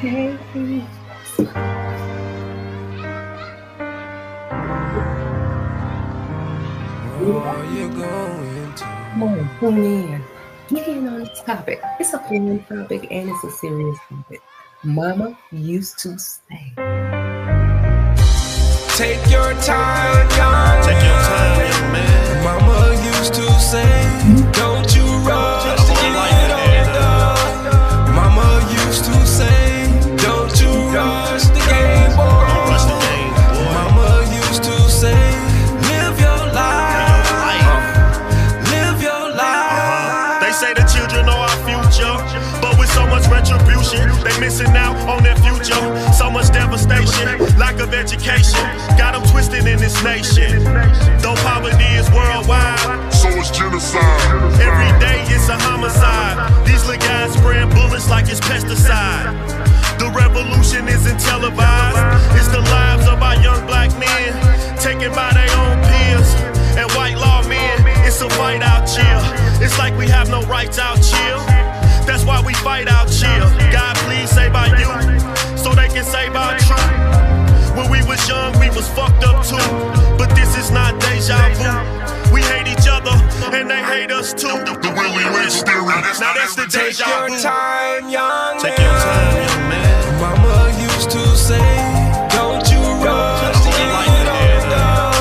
Hey, Are you going to? come on, tune in. Get in on this topic. It's a fun topic and it's a serious topic. Mama used to say. Take your time, young Take your time, young man. Mama used to say, don't you rush to get it done. Mama used to say, don't you rush the game, boy. Don't rush the game, boy. Mama used to say, live your life. Live your life. They say the children are our future, but with so much retribution, they missing out on their future. So much devastation, lack of education, got them twisted in this nation. Though poverty is worldwide, so it's genocide. every day it's a homicide. These little guys spraying bullets like it's pesticide. The revolution isn't televised. It's the lives of our young black men taken by their own peers and white law men. It's a fight out here. It's like we have no rights out here. That's why we fight out here. God, please save our youth so they can save our truth. When we was young, we was fucked up too. But this is not deja vu. We hate each other and they hate us too. The Willie Lynch theory. Now that's the Take deja your vu. time, young Take your time, young man. Mama used to say, don't you rush to get it done.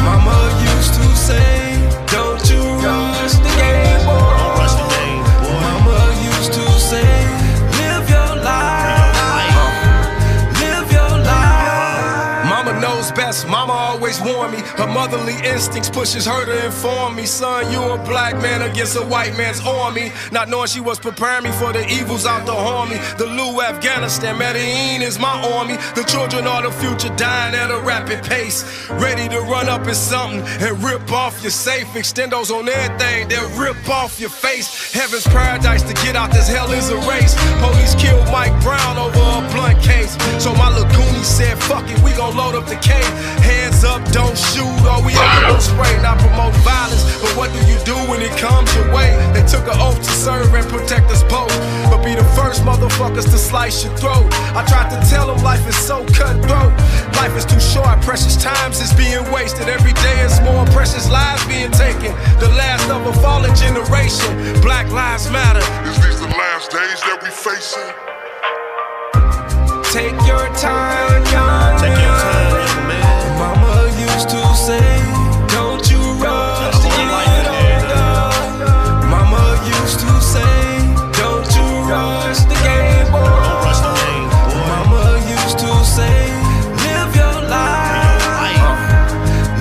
Mama used to say, don't you rush the game, boy. Don't rush the game, boy. Mama used to say, live your life. Live your life. Mama knows best. Mama always warned me. Her motherly instincts pushes her to inform me. Son, you a black man against a white man's army. Not knowing she was preparing me for the evils out to harm me. The Lou Afghanistan, Medellin is my army. The children are the future, dying at a rapid pace. Ready to run up in something and rip off your safe. Extendos on everything, they'll rip off your face. Heaven's paradise, to get out this hell is a race. Police killed Mike Brown over a blunt case. So my Lagoonie said, fuck it, we gon' load up the cave. Hands up, don't shoot, all we ever do spray. Not promote violence, but what do you do when it comes your way? They took an oath to serve and protect us both, but be the first motherfuckers to slice your throat. I tried to tell them life is so cutthroat. Life is too short, precious times is being wasted. Every day is more precious lives being taken. The last of a fallen generation. Black lives matter. Is these the last days that we facing? Take your time, young Take your time, young man. Mama used to say, don't you rush to get it done. Mama used to say, don't you rush the game, boy. Don't rush the game, boy. Mama used to say, live your life.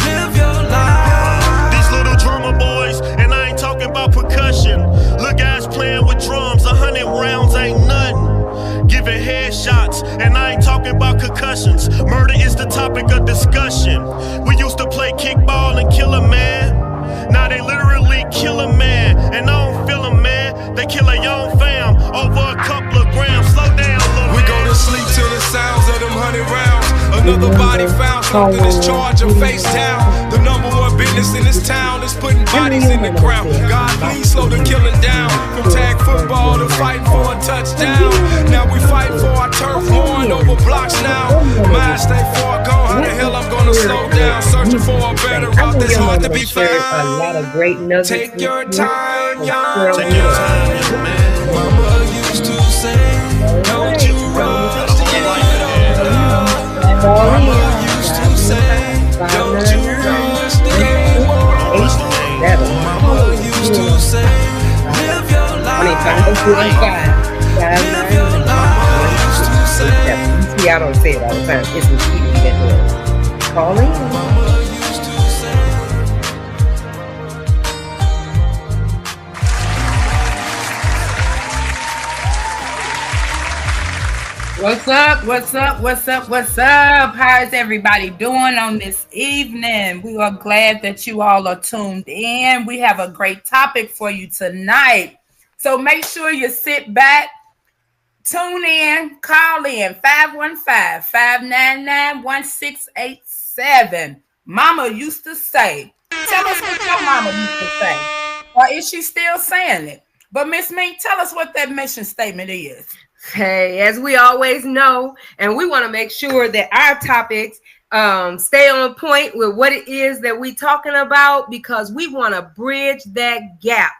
Live your life. These little drummer boys, and I ain't talking about percussion. Little guys playing with drums, 100 rounds ain't nothing. Giving headshots, and I ain't talking about concussions. Murder is the topic of discussion. We used to play kickball and kill a man. Now they literally kill a man, and I don't feel a man. They kill a young fam over a couple of grams. Slow down, little We man. go to sleep to the sounds of them 100 rounds. Another body found, something is charged and face down. The number one business in this town is putting bodies in the ground. God, please slow the killing down. From tag football to fighting for a touchdown. Now we fight for our turf, worn over blocks now. Mine stay far gone, how the hell I'm gonna slow down? Searching for a better route that's hard to be A lot of found. great nuggets. Take your time, young Take your time, young man. Mama used to say, don't you rush to get it done. Mama used to say, don't you rush the game, Don't rush the game, boy. Mama used to say, live your life. Live your life. Mama used to say, See, I don't say it all the time. It's some people that do it. Call in. Mama used to say. What's up? What's up? What's up? What's up? How is everybody doing on this evening? We are glad that you all are tuned in. We have a great topic for you tonight. So make sure you sit back, tune in, call in 515-599-1687. Mama used to say. Tell us what your mama used to say. Or is she still saying it? But Miss Mink, tell us what that mission statement is. Hey, as we always know, and we want to make sure that our topics stay on point with what it is that we talking about, because we want to bridge that gap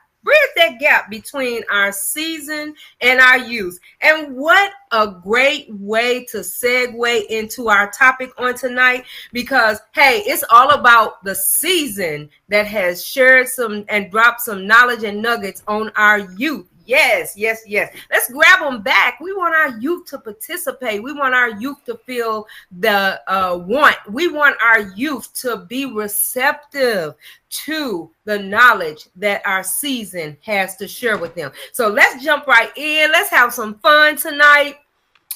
between our season and our youth. And what a great way to segue into our topic on tonight, because hey, it's all about the season that has shared some and dropped some knowledge and nuggets on our youth. Yes, yes, yes. Let's grab them back. We want our youth to participate. We want our youth to feel the want. We want our youth to be receptive to the knowledge that our season has to share with them. So let's jump right in. Let's have some fun tonight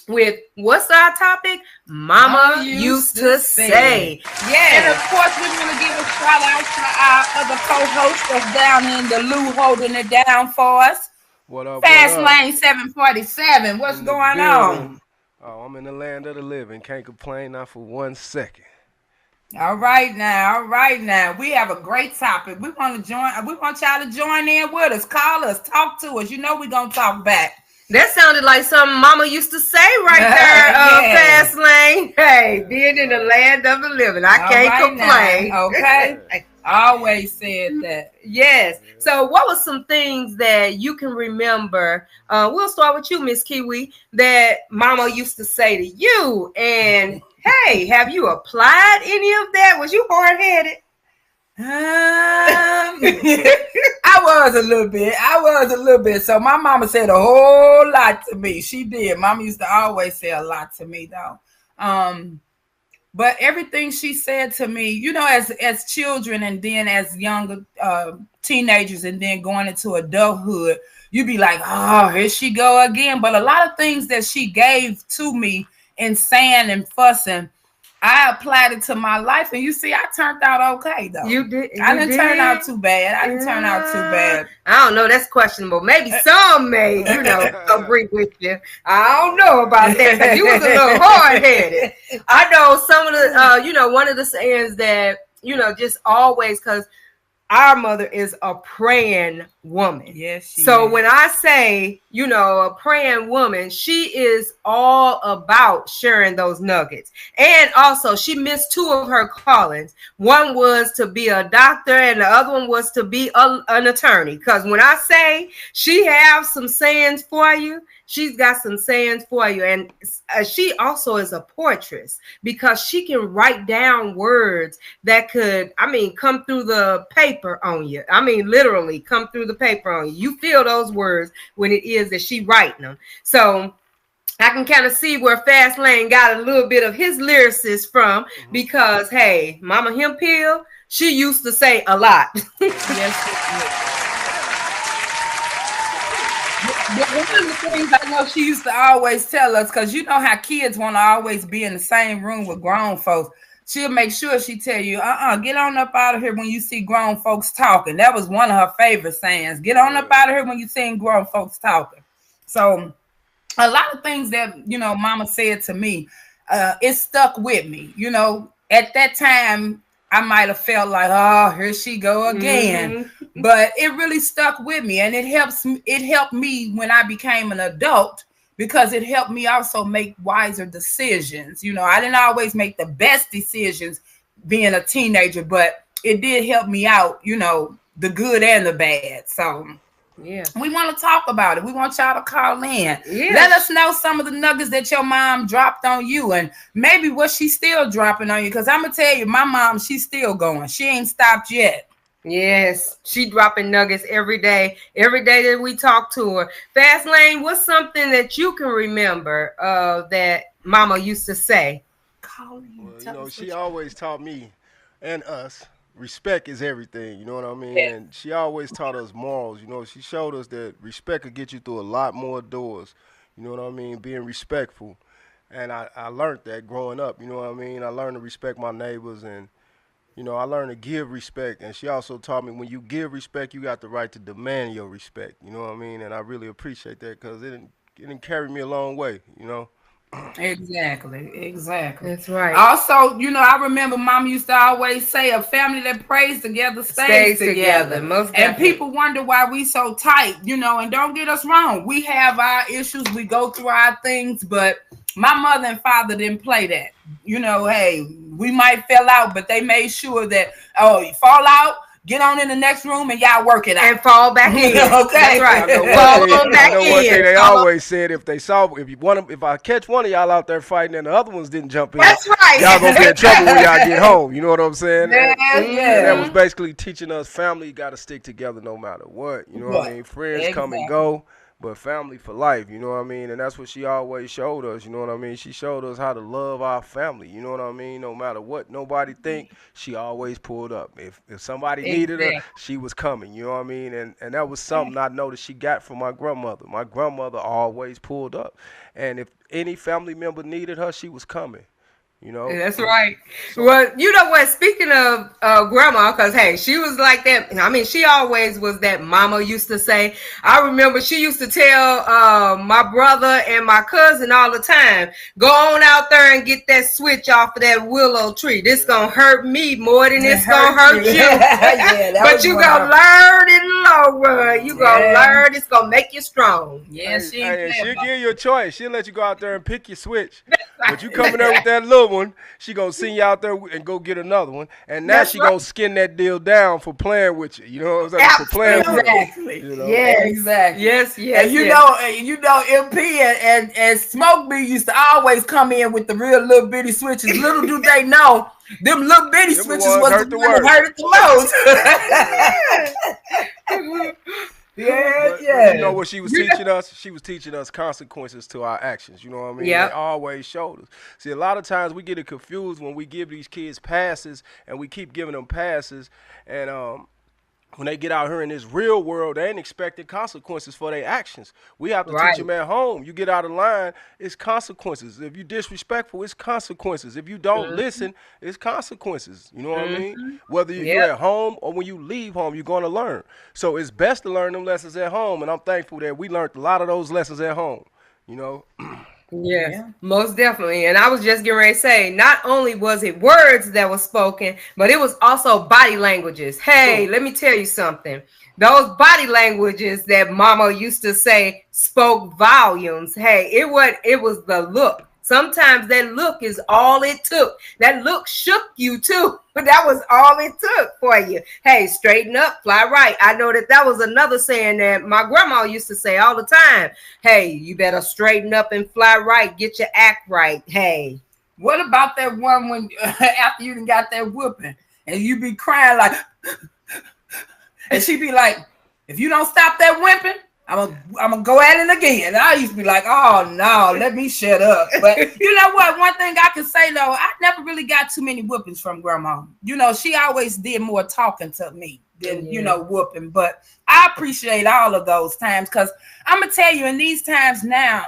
with what's our topic? Mama used to say. Yeah. And of course, we want to give a shout out to our other co-host that's down in the loo holding it down for us. What up? Fast Lane 747. What's going on? Oh, I'm in the land of the living. Can't complain, not for 1 second. All right now. We have a great topic. We want y'all to join in with us. Call us, talk to us. You know we're gonna talk back. That sounded like something Mama used to say right there, yeah. Fast Lane. Hey, being in the land of the living. I can't complain. Now, okay. I always said that. Yes. So what was some things that you can remember? We'll start with you, Miss Kiwi, that Mama used to say to you. And hey, have you applied any of that? Was you hard-headed? I was a little bit. So my mama said a whole lot to me. She did. Mama used to always say a lot to me, though. But everything she said to me, you know, as children and then as younger teenagers and then going into adulthood, you'd be like, oh, here she go again. But a lot of things that she gave to me in saying and fussing, I applied it to my life, and you see, I turned out okay, though. You did. I didn't turn out too bad. I don't know. That's questionable. Maybe some may, agree with you. I don't know about that, because you was a little hard-headed. I know some of the, one of the sayings that, just always, because our mother is a praying woman. Yes. So when I say, a praying woman, she is all about sharing those nuggets. And also, she missed two of her callings. One was to be a doctor, and the other one was to be an attorney. Because when I say she has some sayings for you, she's got some sayings for you. And she also is a poetess, because she can write down words that could, come through the paper on you. Literally come through the paper on you. You feel those words when it is that she writing them. So I can kind of see where Fast Lane got a little bit of his lyricist from, because, hey, Mama Hemphill, she used to say a lot. Yes. One of the things I know she used to always tell us, because you know how kids want to always be in the same room with grown folks. She'll make sure she tell you, get on up out of here when you see grown folks talking. That was one of her favorite sayings. Get on up out of here when you see grown folks talking. So a lot of things that, Mama said to me, it stuck with me. At that time, I might have felt like, oh, here she go again. But it really stuck with me, and it helped me when I became an adult, because it helped me also make wiser decisions. I didn't always make the best decisions being a teenager, but it did help me out, the good and the bad. So yeah, we want to talk about it. We want y'all to call in. Yeah. Let us know some of the nuggets that your mom dropped on you, and maybe what she's still dropping on you. Because I'm going to tell you, my mom, she's still going. She ain't stopped yet. Yes, she dropping nuggets every day that we talk to her. Fast Lane, what's something that you can remember that Mama used to say? Well, she always taught me and us, respect is everything, you know what I mean? Yeah. And she always taught us morals, she showed us that respect could get you through a lot more doors, you know what I mean? Being respectful. And I learned that growing up, you know what I mean? I learned to respect my neighbors, and I learned to give respect. And she also taught me when you give respect, you got the right to demand your respect. You know what I mean? And I really appreciate that, because it didn't carry me a long way, Exactly. That's right. Also, I remember Mom used to always say, "A family that prays together stays together." Most And definitely. people wonder why we so tight, And don't get us wrong, we have our issues, we go through our things, but my mother and father didn't play that. Hey, we might fell out, but they made sure that you fall out. Get on in the next room and y'all work it out. And fall back in. Okay. That's right. I know one thing they always said: if I catch one of y'all out there fighting and the other ones didn't jump in, That's right. y'all gonna be in trouble when y'all get home. You know what I'm saying? Yeah. And that was basically teaching us family got to stick together no matter what. You know what I mean? Friends come and go, but family for life. You know what I mean? And that's what she always showed us. You know what I mean? She showed us how to love our family. You know what I mean? No matter what nobody think, she always pulled up. If somebody needed her, she was coming. You know what I mean? And that was something I noticed she got from my grandmother. My grandmother always pulled up, and if any family member needed her, she was coming. That's right. Well, you know what? Speaking of grandma, because hey, she was like that. I mean, she always was that mama used to say. I remember she used to tell my brother and my cousin all the time, go on out there and get that switch off of that willow tree. This gonna hurt me more than it's gonna hurt you. But you gonna learn in the long run. You gonna learn. It's gonna make you strong. Yeah, she'll give you a choice. She'll let you go out there and pick your switch. But you coming there with that little one, she gonna send you out there and go get another one, and now she gonna skin that deal down for playing with you. You know what I'm saying? For playing with you. Yeah, exactly. Yes. And MP and Smoke B used to always come in with the real little bitty switches. Little do they know, them little bitty switches was the one that hurt the most. But you know what she was teaching us? She was teaching us consequences to our actions. You know what I mean? Yeah. They always showed us. See, a lot of times we get it confused when we give these kids passes and we keep giving them passes. And when they get out here in this real world, they ain't expecting consequences for their actions. We have to teach them at home. You get out of line, it's consequences. If you disrespectful, it's consequences. If you don't listen, it's consequences. You know what I mean? Whether you're at home or when you leave home, you're going to learn. So it's best to learn them lessons at home, and I'm thankful that we learned a lot of those lessons at home. Yes, most definitely. And I was just getting ready to say, not only was it words that were spoken, but it was also body languages. Hey, let me tell you something. Those body languages that mama used to say spoke volumes. Hey, it was the look. Sometimes that look is all it took. That look shook you too. But that was all it took for you. Hey, straighten up, fly right. I know that was another saying that my grandma used to say all the time. Hey, you better straighten up and fly right. Get your act right. Hey. What about that one when after you done got that whooping and you be crying like, and she be like, if you don't stop that whimping, I'm gonna go at it again. And I used to be like, oh no, let me shut up. But you know what? One thing I can say though, I never really got too many whoopings from grandma. She always did more talking to me than whooping. But I appreciate all of those times because I'm gonna tell you, in these times now,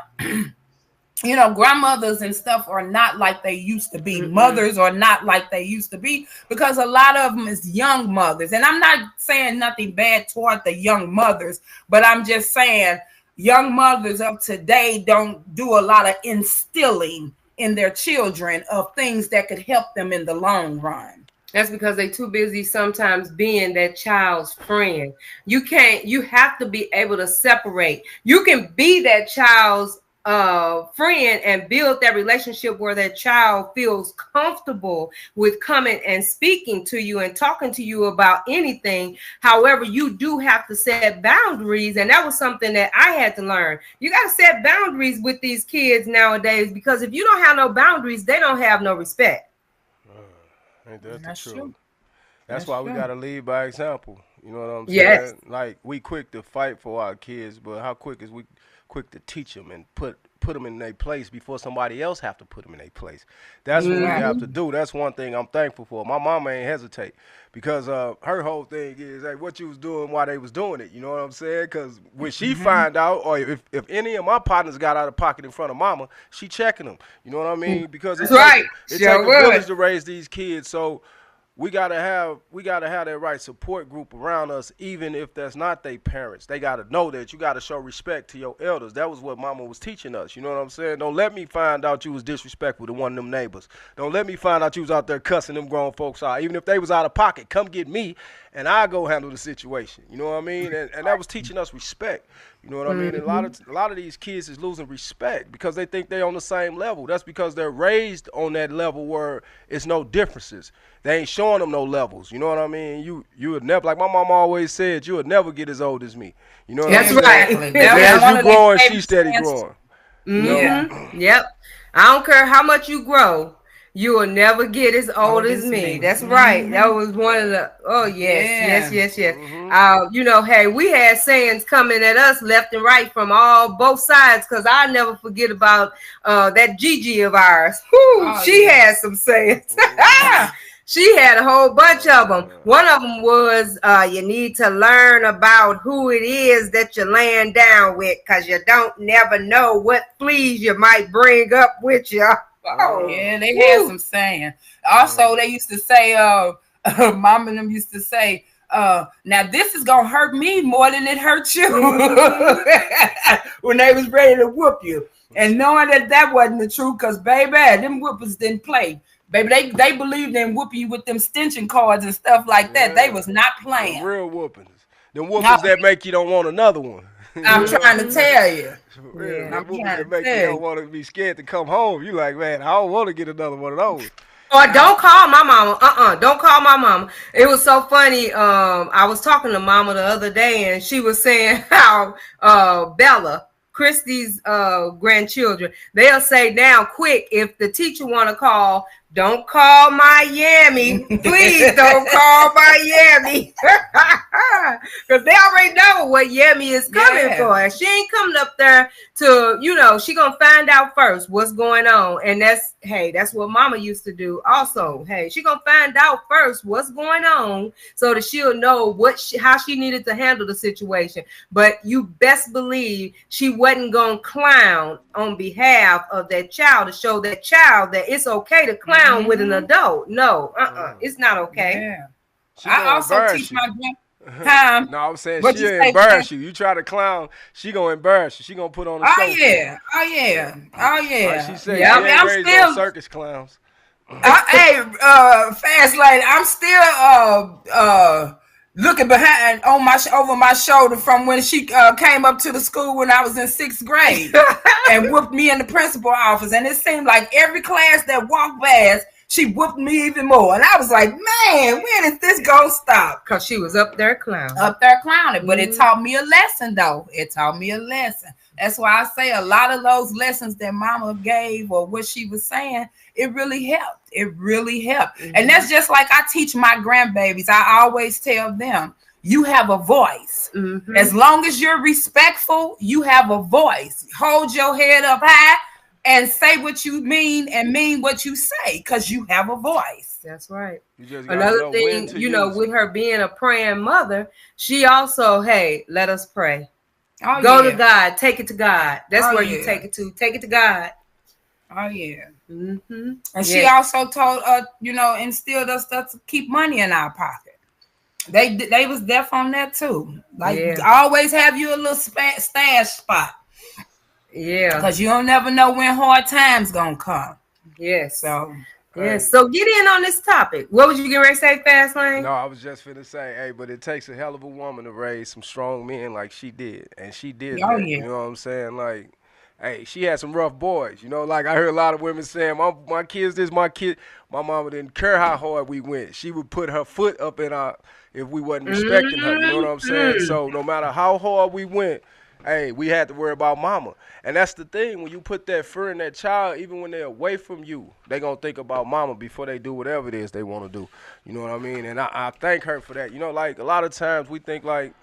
grandmothers and stuff are not like they used to be. Mothers are not like they used to be because a lot of them is young mothers. And I'm not saying nothing bad toward the young mothers, but I'm just saying young mothers of today don't do a lot of instilling in their children of things that could help them in the long run. That's because they're too busy sometimes being that child's friend. You have to be able to separate. You can be that child's friend and build that relationship where that child feels comfortable with coming and speaking to you and talking to you about anything. However, you do have to set boundaries, and that was something that I had to learn. You got to set boundaries with these kids nowadays, because if you don't have no boundaries, they don't have no respect. Ain't that the truth? That's why we got to lead by example. You know what I'm saying? Yes. Like, we quick to fight for our kids, but how quick is we quick to teach them and put them in their place before somebody else have to put them in their place? That's what we have to do. That's one thing I'm thankful for. My mama ain't hesitate, because her whole thing is, hey, what you was doing while they was doing it. You know what I'm saying? Because when she find out, or if any of my partners got out of pocket in front of mama, she checking them. You know what I mean? Because it takes a village to raise these kids. So we gotta have that right support group around us, even if that's not their parents. They gotta know that you gotta show respect to your elders. That was what Mama was teaching us. You know what I'm saying? Don't let me find out you was disrespectful to one of them neighbors. Don't let me find out you was out there cussing them grown folks out. Even if they was out of pocket, come get me, and I go handle the situation. You know what I mean? And that was teaching us respect. You know what I mean? And a lot of these kids is losing respect because they think they're on the same level. That's because they're raised on that level where it's no differences. They ain't showing them no levels. You know what I mean? You would never, like my mom always said, you would never get as old as me. You know what I mean? That's right. As you growing, she steady growing. Yep. I don't care how much you grow. You will never get as old as me. That's right. That was one of the. Oh yes. You know, hey, we had sayings coming at us left and right from both sides. Because I never forget about that Gigi of ours. She had some sayings. She had a whole bunch of them. One of them was, you need to learn about who it is that you're laying down with, because you don't never know what fleas you might bring up with you. Oh, yeah, they had some saying. Also, they used to say, Mom and them used to say, now this is going to hurt me more than it hurt you. When they was ready to whoop you. And knowing that wasn't the truth, because, baby, them whoopers didn't play. Baby, they believed in whooping you with them stenching cards and stuff like that. They was not playing. The real whoopings. Them whoopings that make you don't want another one. I'm trying to tell you. I'm trying to make you don't want to be scared to come home. You like, man, I don't want to get another one of those. Or don't call my mama. Don't call my mama. It was so funny. I was talking to mama the other day, and she was saying how Bella, Christy's grandchildren, they'll say now quick, if the teacher want to call, don't call Miami. Please don't call Miami. Because they already know what Yemi is coming for. She ain't coming up there to, you know, she going to find out first what's going on. And that's what mama used to do also. Hey, she going to find out first what's going on so that she'll know how she needed to handle the situation. But you best believe she wasn't going to clown on behalf of that child to show that child that it's okay to clown with an adult. No, it's not okay. I also teach my time. No, I was saying she'll embarrass you. You try to clown, she gonna embarrass you. She gonna put on a show. Oh yeah. Like she said, I'm still circus clowns. Hey, fast lady, I'm still looking behind over my shoulder from when she came up to the school when I was in 6th grade and whooped me in the principal office. And it seemed like every class that walked past, she whooped me even more. And I was like, man, when is this gonna stop? Because she was up there clowning. But it taught me a lesson, though. It taught me a lesson. That's why I say a lot of those lessons that mama gave or what she was saying, it really helped. It really helped. And that's just like I teach my grandbabies. I always tell them, you have a voice. As long as you're respectful, you have a voice. Hold your head up high and say what you mean and mean what you say, because you have a voice. That's right. Another thing, you know, with her being a praying mother, she also, hey, let us pray. Go to God. Take it to God. That's where you take it to. Take it to God. Oh, yeah. And she also told us, you know, instilled us to keep money in our pocket. They was deaf on that, too. Like, always have you a little stash spot. Yeah. Because you don't never know when hard times going to come. Yes. So... Yes, so get in on this topic. What was you getting ready to say, Fast Lane? No, I was just finna say, hey, but it takes a hell of a woman to raise some strong men like she did. And she did that, you know what I'm saying? Like, hey, she had some rough boys. You know, like I heard a lot of women saying, my kids this, my kid. My mama didn't care how hard we went. She would put her foot up in our, if we wasn't respecting her. You know what I'm saying? So no matter how hard we went, hey, we had to worry about mama. And that's the thing, when you put that fear in that child, even when they're away from you, they're going to think about mama before they do whatever it is they want to do. You know what I mean? And I thank her for that. You know, like a lot of times we think like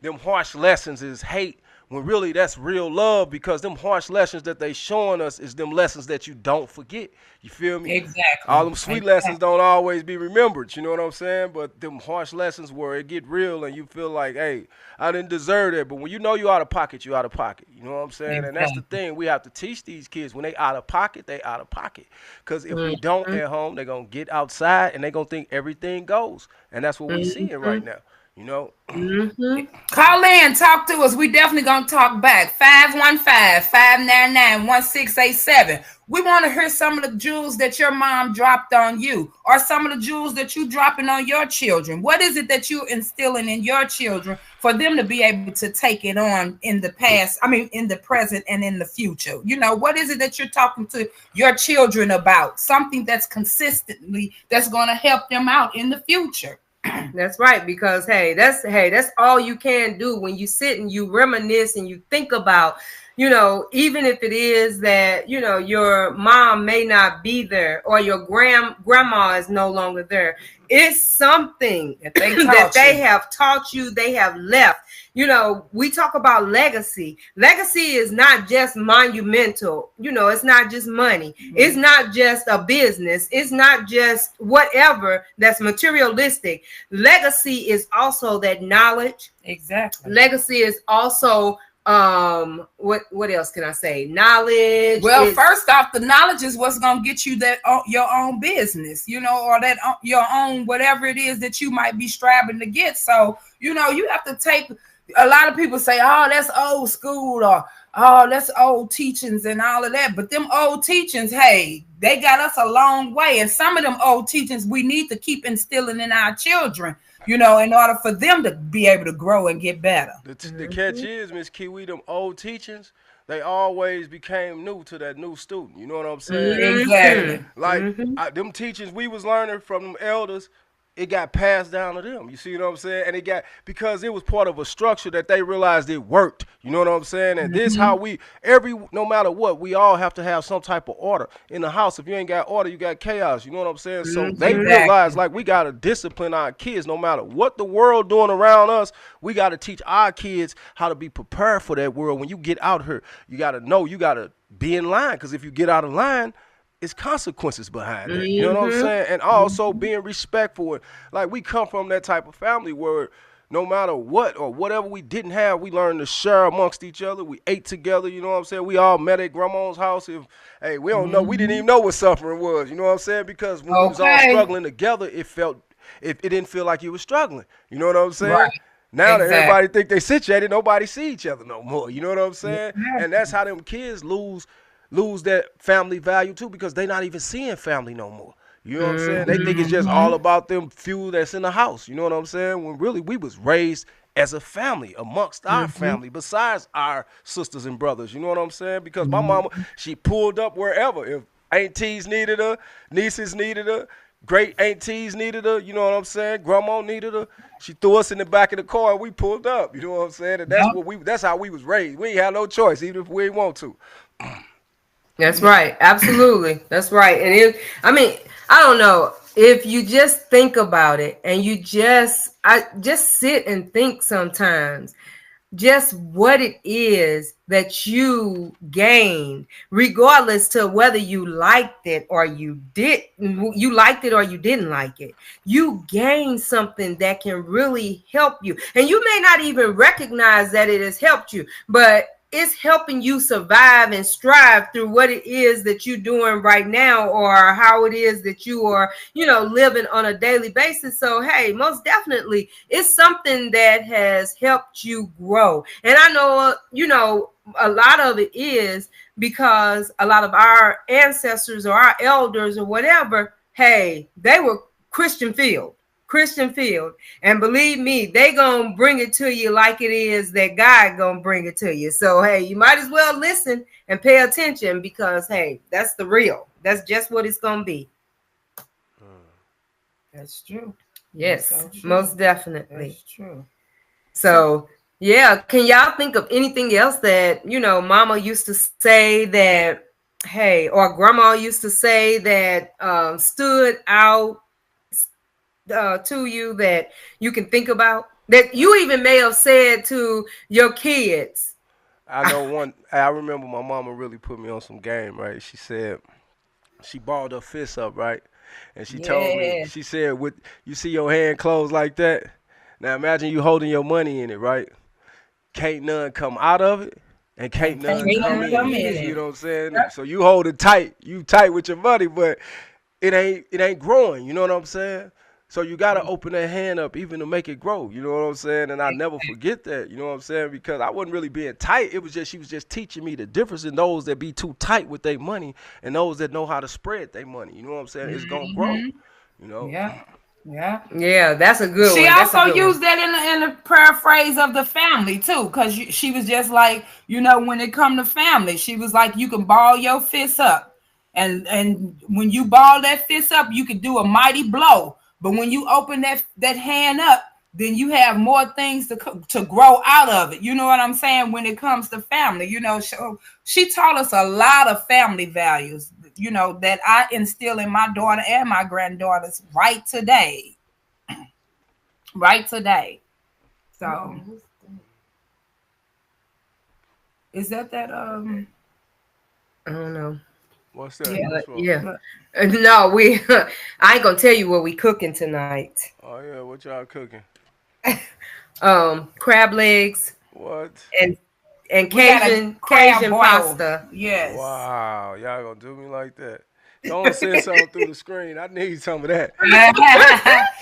them harsh lessons is hate, when really that's real love, because them harsh lessons that they showing us is them lessons that you don't forget. You feel me? All Exactly. them sweet lessons Exactly. don't always be remembered, you know what I'm saying? But them harsh lessons where it get real and you feel like, hey, I didn't deserve that. But when you know you out of pocket, you out of pocket. You know what I'm saying? And that's the Exactly. thing. We have to teach these kids when they out of pocket, they out of pocket. Because if we don't Mhm. at home, they're going to get outside and they're going to think everything goes. And that's what we seeing right Mhm. now, you know? Mhm. Call in, talk to us. We definitely gonna talk back. 515-599-1687. We want to hear some of the jewels that your mom dropped on you, or some of the jewels that you dropping on your children. What is it that you instilling in your children for them to be able to take it on in the past? I mean, in the present and in the future. You know, what is it that you're talking to your children about? Something that's consistently that's gonna help them out in the future. That's right, because that's all you can do when you sit and you reminisce and you think about, even if it is that, your mom may not be there or your grandma is no longer there. It's something That they that taught they you. have taught you, they have left. We talk about legacy. Legacy is not just monumental. It's not just money. It's not just a business. It's not just whatever that's materialistic. Legacy is also that knowledge. Exactly. Legacy is also what else can I say? Knowledge Well, is first off, the knowledge is what's gonna get you that your own business, or that your own whatever it is that you might be striving to get. So you have to take. A lot of people say, "Oh, that's old school," or "Oh, that's old teachings," and all of that. But them old teachings, hey, they got us a long way. And some of them old teachings we need to keep instilling in our children, in order for them to be able to grow and get better. The catch is, Miss Kiwi, them old teachings, they always became new to that new student. You know what I'm saying? Exactly. Like them teachings we was learning from them elders, it got passed down to them. You see what I'm saying? And it got, because it was part of a structure that they realized it worked. You know what I'm saying? And this how we no matter what, we all have to have some type of order in the house. If you ain't got order, you got chaos. You know what I'm saying? So they realized, like, we gotta discipline our kids no matter what the world doing around us. We gotta teach our kids how to be prepared for that world. When you get out here, you gotta know, you gotta be in line, because if you get out of line, it's consequences behind that. You know what I'm saying? And also being respectful. Like, we come from that type of family where no matter what or whatever we didn't have, we learned to share amongst each other. We ate together, you know what I'm saying? We all met at grandma's house. If, hey, we don't know, we didn't even know what suffering was, you know what I'm saying? Because when we was all struggling together, it didn't feel like you was struggling. You know what I'm saying? Right. Now that Exactly. everybody think they situated, nobody see each other no more. You know what I'm saying? And that's how them kids lose that family value too, because they not even seeing family no more. You know what I'm saying? They think it's just all about them few that's in the house. You know what I'm saying? When really we was raised as a family amongst our family, besides our sisters and brothers. You know what I'm saying? Because my mama, she pulled up wherever. If aunties needed her, nieces needed her, great aunties needed her, you know what I'm saying? Grandma needed her. She threw us in the back of the car and we pulled up. You know what I'm saying? And that's how we was raised. We ain't had no choice, even if we didn't want to. That's right. Absolutely. That's right. And I don't know, if you just think about it and I just sit and think sometimes just what it is that you gained, regardless to whether you liked it or you liked it or you didn't like it. You gained something that can really help you. And you may not even recognize that it has helped you, but it's helping you survive and strive through what it is that you're doing right now, or how it is that you are, living on a daily basis. So, hey, most definitely it's something that has helped you grow. And I know, a lot of it is because a lot of our ancestors or our elders or whatever, hey, they were Christian field. And believe me, they gonna bring it to you like it is that God gonna bring it to you. So, hey, you might as well listen and pay attention, because, hey, that's the real. That's just what it's gonna be. That's true. Yes, That's so true. most definitely. That's true. So, yeah, can y'all think of anything else that, mama used to say that, hey, or grandma used to say that stood out to you, that you can think about, that you even may have said to your kids? I know one. I remember my mama really put me on some game, right? She said she balled her fist up, right, and she told me. Yeah. She said, "With you see your hand closed like that. Now imagine you holding your money in it, right? Can't none come out of it, and can't And none can't come none come in. You in see it. what I'm saying? Yep. So you hold it tight. You tight with your money, but it ain't growing. You know what I'm saying? So you gotta open that hand up even to make it grow. You know what I'm saying? And I never forget that. You know what I'm saying? Because I wasn't really being tight. It was just she was just teaching me the difference in those that be too tight with their money and those that know how to spread their money. You know what I'm saying? It's gonna grow. Hmm. You know. Yeah. Yeah. Yeah, that's a good She one. That's a also good one. used that in the paraphrase of the family too, because she was just like, when it come to family, she was like, you can ball your fist up, and when you ball that fist up, you can do a mighty blow. But when you open that hand up, then you have more things to grow out of it. You know what I'm saying? When it comes to family, she taught us a lot of family values. That I instill in my daughter and my granddaughters right today. Right today. So is that I don't know. What's that? yeah. What's wrong? Yeah. No, we. I ain't gonna tell you what we cooking tonight. Oh yeah, what y'all cooking? Crab legs What? and We got a crab Cajun boil. pasta. Yes. Wow, y'all gonna do me like that? Go and send something through the screen. I need some of that.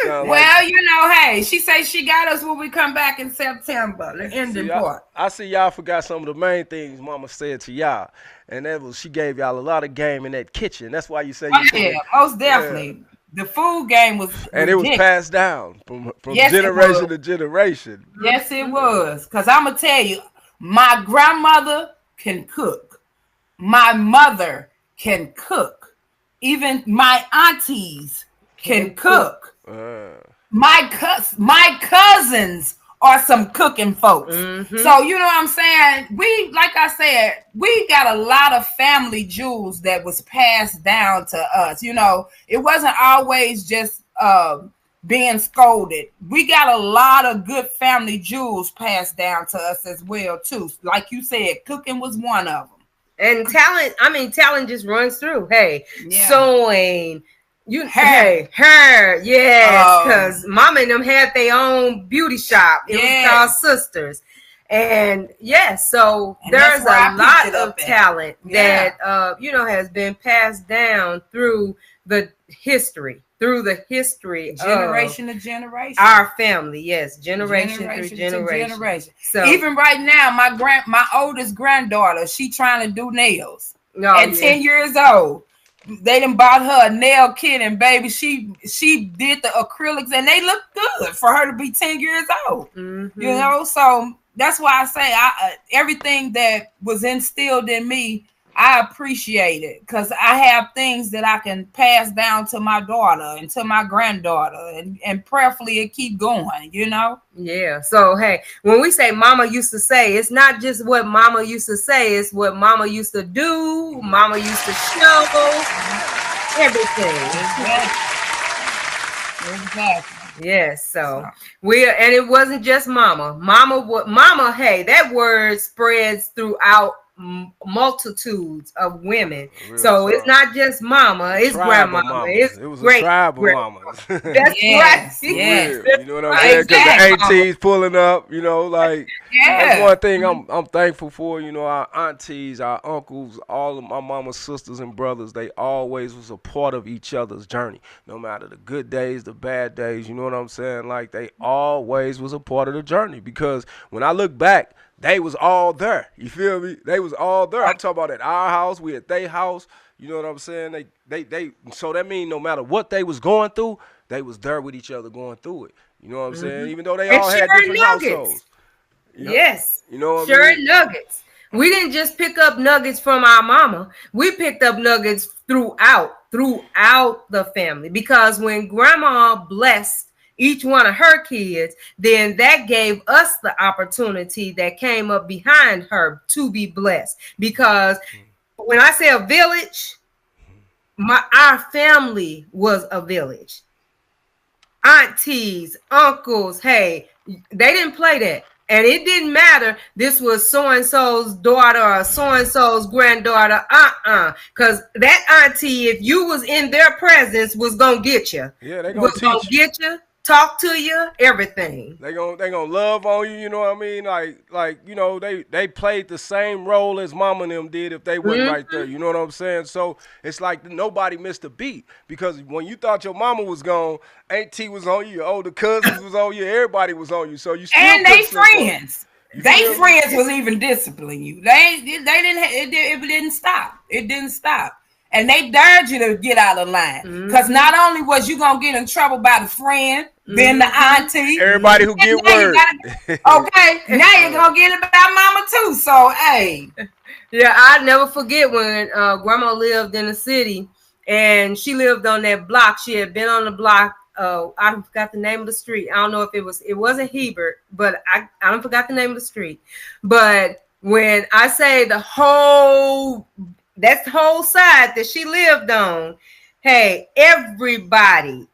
Sound like Well, hey, she says she got us when we come back in September, the ending see, part. I see y'all forgot some of the main things Mama said to y'all, and that was she gave y'all a lot of game in that kitchen. That's why you say Oh you put yeah, that. most Yeah, definitely. The food game was and it was ridiculous. passed down from Yes, it was. generation to generation. Yes, it was. Cause I'm gonna tell you, my grandmother can cook. My mother can cook. Even my aunties can cook. Uh, My cousins are some cooking folks. Mm-hmm. So you know what I'm saying? Like I said, we got a lot of family jewels that was passed down to us. It wasn't always just being scolded. We got a lot of good family jewels passed down to us as well too. Like you said, cooking was one of them. And talent just runs through. Hey, Yeah. sewing. Hair. Her, yes, Um, because mama and them had their own beauty shop. It was called yes. Sisters. And yes, so And that's there's where I a picked lot it of up at. talent Yeah. that has been passed down through the history of Generation to generation. our family. Yes, generation through To generation. generation. So Even right now, my oldest granddaughter, she trying to do nails. no, At 10 years old, they done bought her a nail kit, and baby, she did the acrylics, and they look good for her to be 10 years old. Mm-hmm. So that's why I say everything that was instilled in me, I appreciate it, because I have things that I can pass down to my daughter and to my granddaughter, and prayerfully it keep going. Yeah. So hey, when we say mama used to say, it's not just what mama used to say, it's what mama used to do, mama used to show, everything. Exactly. Yes. So and it wasn't just mama. Mama, hey, that word spreads throughout multitudes of women. real So it's talk. not just mama, it's Tribe of grandmama, mamas. it's It was a great. tribe of mamas. That's Yes, right. yes. Real. You know what I'm saying? Because the Exactly. aunties pulling up, like that's Yeah. one thing I'm thankful for. Our aunties, our uncles, all of my mama's sisters and brothers, they always was a part of each other's journey. No matter the good days, the bad days, you know what I'm saying? Like they always was a part of the journey. Because when I look back, they was all there. You feel me? They was all there. I'm talking about at our house, we at their house. You know what I'm saying? They so that means no matter what they was going through, they was there with each other going through it. You know what I'm saying? Even though they And all had sharing different nuggets. households. Yes. You know what I Sharing mean? nuggets. We didn't just pick up nuggets from our mama. We picked up nuggets throughout the family, because when grandma blessed each one of her kids, then that gave us the opportunity that came up behind her to be blessed. Because when I say a village, our family was a village. Aunties, uncles, hey, they didn't play that. And it didn't matter this was so-and-so's daughter or so-and-so's granddaughter, because that auntie, if you was in their presence, was gonna get you. Yeah, they Was gonna gonna teach you. get you, talk to you, everything. They gonna love on you, you know what I mean? Like you know, they played the same role as mama and them did if they wasn't right there. You know what I'm saying? So it's like nobody missed a beat, because when you thought your mama was gone, auntie was on you, your older cousins was on you, everybody was on you. So you still And they couldn't slip up. friends. They friends was even disciplining you. They didn't. It didn't stop. It didn't stop. And they dared you to get out of line, because not only was you gonna get in trouble by the friend, then the auntie, Everybody who get word. okay, now you're gonna get it by mama too. So hey, Yeah, I'll never forget when grandma lived in the city, and she lived on that block. She had been on the block. I forgot the name of the street. I don't know if it wasn't Hebert, but I don't forgot the name of the street. But when I say that's the whole side that she lived on, hey, everybody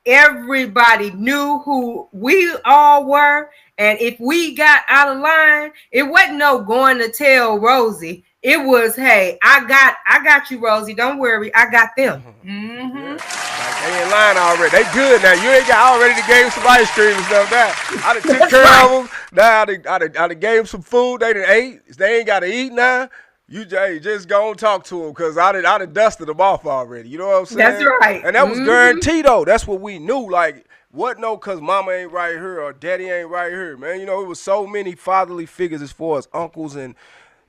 knew who we all were. And if we got out of line, it wasn't no going to tell Rosie. It was, hey, I got you, Rosie. Don't worry, I got them. Yeah. Like they in line already. They good now. You ain't got, I already gave some ice cream and stuff. Now I done took care of them. Now I done gave them some food. They done ate. They ain't got to eat now. You just go and talk to them, because I done dusted them off already. You know what I'm saying? That's right. And that was guaranteed though. That's what we knew. Like, what no, because mama ain't right here or daddy ain't right here, man. You know, it was so many fatherly figures as far as uncles and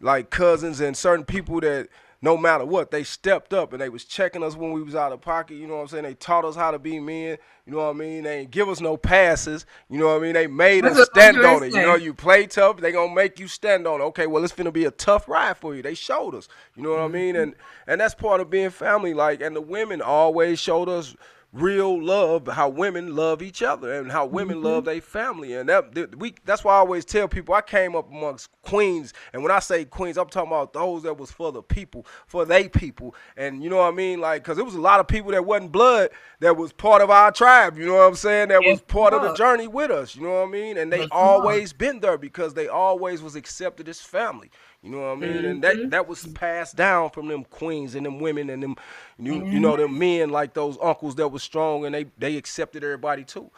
like cousins and certain people that no matter what, they stepped up and they was checking us when we was out of pocket. You know what I'm saying? They taught us how to be men. You know what I mean? They ain't give us no passes. You know what I mean? They made us stand on it. You know, you play tough, they gonna make you stand on it. Okay, well, it's finna be a tough ride for you. They showed us. You know what I mean? And that's part of being family. Like, and the women always showed us real love, how women love each other and how women love their family. And that's why I always tell people I came up amongst queens. And when I say queens, I'm talking about those that was for the people, for they people. And you know what I mean? Like, because there was a lot of people that wasn't blood that was part of our tribe, you know what I'm saying, that was part of the journey with us, you know what I mean? And they always been there because they always was accepted as family. You know what I mean? And that was passed down from them queens and them women and them, you know, them men, like those uncles that was strong, and they accepted everybody too.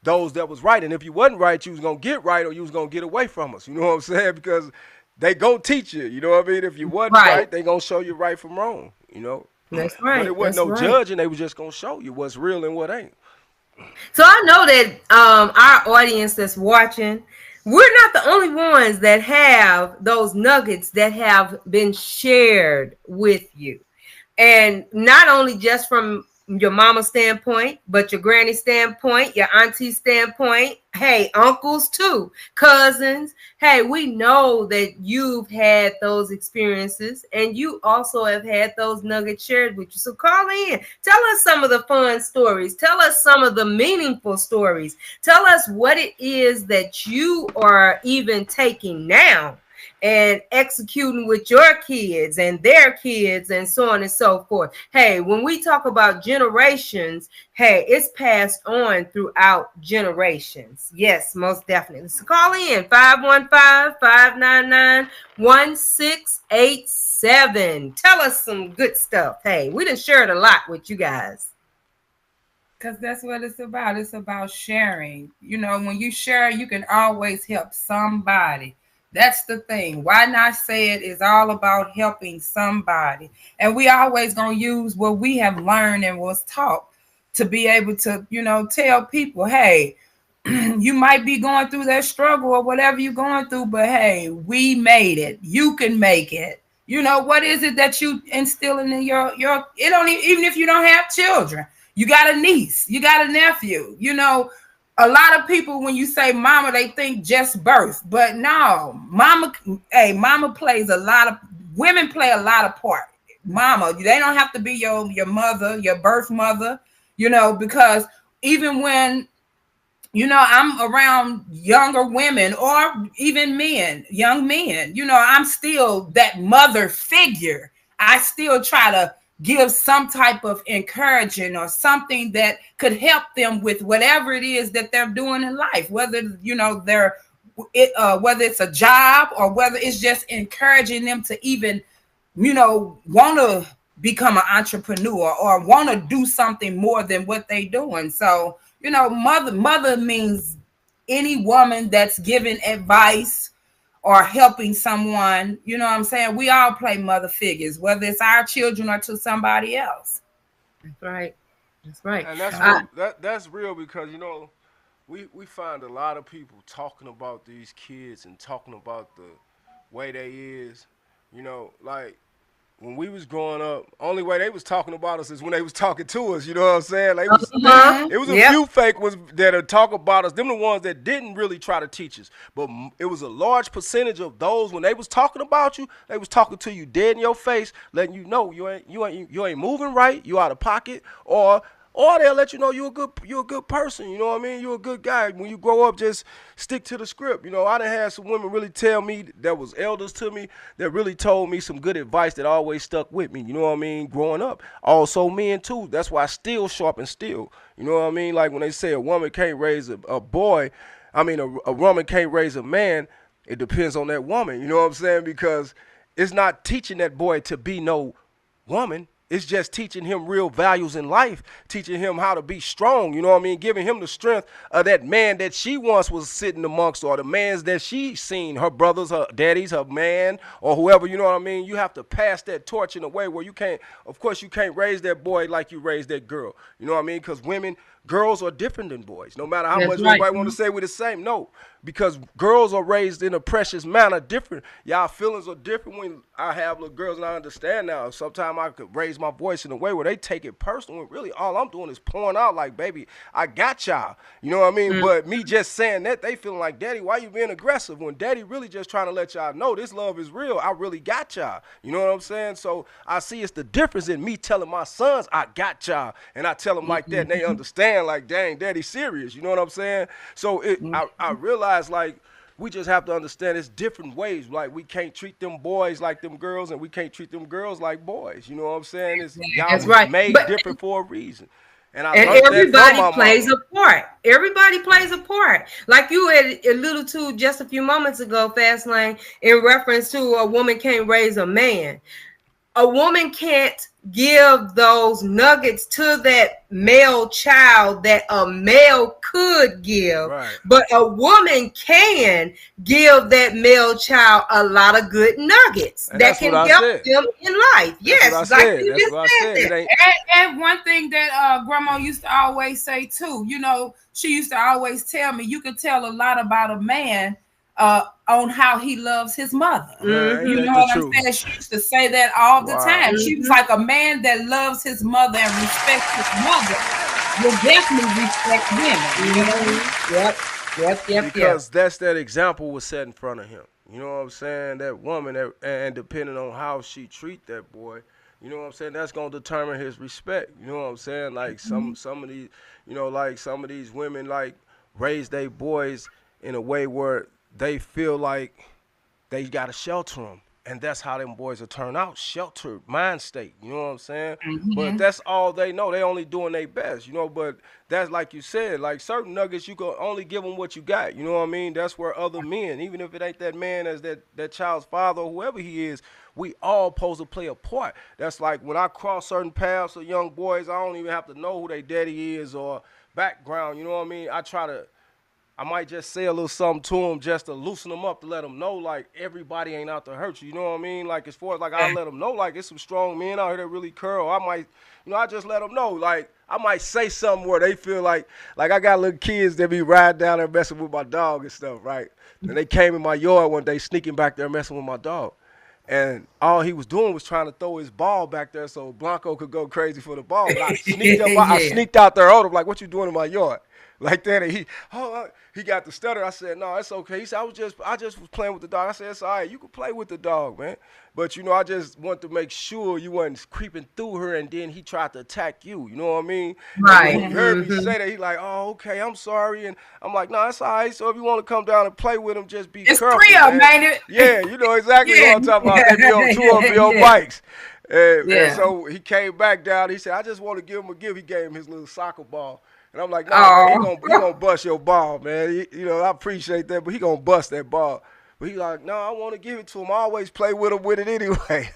Those that was right. And if you wasn't right, you was going to get right or you was going to get away from us. You know what I'm saying? Because they go teach you. You know what I mean? If you wasn't right, they going to show you right from wrong, you know? That's right. But it wasn't judging. They was just going to show you what's real and what ain't. So I know that our audience that's watching, we're not the only ones that have those nuggets that have been shared with you. And not only just from your mama's standpoint, but your granny standpoint, your auntie standpoint, hey, uncles too, cousins. Hey, we know that you've had those experiences and you also have had those nuggets shared with you. So call in. Tell us some of the fun stories. Tell us some of the meaningful stories. Tell us what it is that you are even taking now and executing with your kids and their kids and so on and so forth. Hey, when we talk about generations, hey, it's passed on throughout generations. Yes, most definitely. So call in 515-599-1687. Tell us some good stuff. Hey, we done shared a lot with you guys. Because that's what it's about. It's about sharing. You know, when you share, you can always help somebody. That's the thing. Why not say it is all about helping somebody? And we always going to use what we have learned and was taught to be able to, you know, tell people, hey, you might be going through that struggle or whatever you're going through, but hey, we made it. You can make it. You know, what is it that you instilling in your it don't even if you don't have children, you got a niece, you got a nephew, you know. A lot of people, when you say mama, they think just birth, but no, mama plays a lot of, women play a lot of part. Mama, they don't have to be your mother, your birth mother, you know, because even when, you know, I'm around younger women or even men, young men, you know, I'm still that mother figure. I still try to give some type of encouragement or something that could help them with whatever it is that they're doing in life, whether, you know, they're whether it's a job or whether it's just encouraging them to even, want to become an entrepreneur or want to do something more than what they doing. So, mother means any woman that's giving advice or helping someone. You know what I'm saying? We all play mother figures, whether it's our children or to somebody else. That's right. That's right. And that's real, that's real because we find a lot of people talking about these kids and talking about the way they is, like when we was growing up, only way they was talking about us is when they was talking to us. You know what I'm saying? Like it was a few fake ones that talk about us. Them the ones that didn't really try to teach us. But it was a large percentage of those when they was talking about you, they was talking to you dead in your face, letting you know you ain't moving right, you out of pocket, or they'll let you know you're a good person. You know what I mean? You're a good guy. When you grow up, just stick to the script. I done had some women really tell me that was elders to me that really told me some good advice that always stuck with me. You know what I mean? Growing up. Also men too. That's why I still sharp and still. You know what I mean? Like when they say a woman can't raise a boy, a woman can't raise a man, it depends on that woman. You know what I'm saying? Because it's not teaching that boy to be no woman. It's just teaching him real values in life, teaching him how to be strong, you know what I mean? Giving him the strength of that man that she once was sitting amongst, or the mans that she seen, her brothers, her daddies, her man, or whoever, you know what I mean? You have to pass that torch in a way where you can't raise that boy like you raised that girl, you know what I mean? Because girls are different than boys. No matter how much everybody want to say we're the same, no. Because girls are raised in a precious manner different. Y'all feelings are different when I have little girls, and I understand now. Sometimes I could raise my voice in a way where they take it personal, and really all I'm doing is pouring out like, baby, I got y'all. You know what I mean? But me just saying that, they feeling like, daddy, why you being aggressive? When daddy really just trying to let y'all know this love is real. I really got y'all. You know what I'm saying? So I see it's the difference in me telling my sons I got y'all, and I tell them like that, and they understand like, dang, daddy's serious. You know what I'm saying? So I realize like we just have to understand it's different ways. Like we can't treat them boys like them girls, and we can't treat them girls like boys. You know what I'm saying? Y'all was made different for a reason. And everybody plays a part. Everybody plays a part. Like you had alluded to just a few moments ago, Fastlane, in reference to a woman can't raise a man. A woman can't give those nuggets to that male child that a male could give, but a woman can give that male child a lot of good nuggets that can help them in life. Yes, like you just said. And one thing that grandma used to always say too, she used to always tell me, you can tell a lot about a man on how he loves his mother. You know what I'm saying? She used to say that all the time. She was like, a man that loves his mother and respects his mother will definitely respect women. Yep. Because that's that example was set in front of him. You know what I'm saying? That woman, and depending on how she treat that boy, you know what I'm saying? That's gonna determine his respect. You know what I'm saying? Like some of these, like some of these women like raise their boys in a way where they feel like they gotta shelter them, and that's how them boys will turn out, sheltered mind state. You know what I'm saying? But that's all they know. They only doing their best, But that's like you said, like certain nuggets, you can only give them what you got. You know what I mean? That's where other men, even if it ain't that man as that child's father or whoever he is, we all supposed to play a part. That's like when I cross certain paths of young boys, I don't even have to know who their daddy is or background. You know what I mean? I might just say a little something to them just to loosen them up, to let them know, like, everybody ain't out to hurt you. You know what I mean? Like, as far as, like, I let them know, like, it's some strong men out here that really curl. I might, I just let them know. Like, I might say something where they feel like I got little kids that be riding down there messing with my dog and stuff, right? And they came in my yard one day sneaking back there messing with my dog. And all he was doing was trying to throw his ball back there so Blanco could go crazy for the ball. And I sneaked out there on him, like, what you doing in my yard? Like that, and he got the stutter. I said, no, it's okay. He said, I just was playing with the dog. I said, it's all right. You can play with the dog, man. But, I just want to make sure you wasn't creeping through her, and then he tried to attack you. You know what I mean? Right. And when he heard me say that, he like, oh, okay, I'm sorry. And I'm like, no, it's all right. So if you want to come down and play with him, just be careful. It's 3 of them, ain't it? Yeah, you know exactly what I'm talking about. They be on 2 of them be on bikes. And so he came back down. He said, I just want to give him a gift. He gave him his little soccer ball. And I'm like, nah, man, he gonna bust your ball, man. You know, I appreciate that, but he gonna bust that ball. But he like, no, I want to give it to him. I always play with him with it anyway.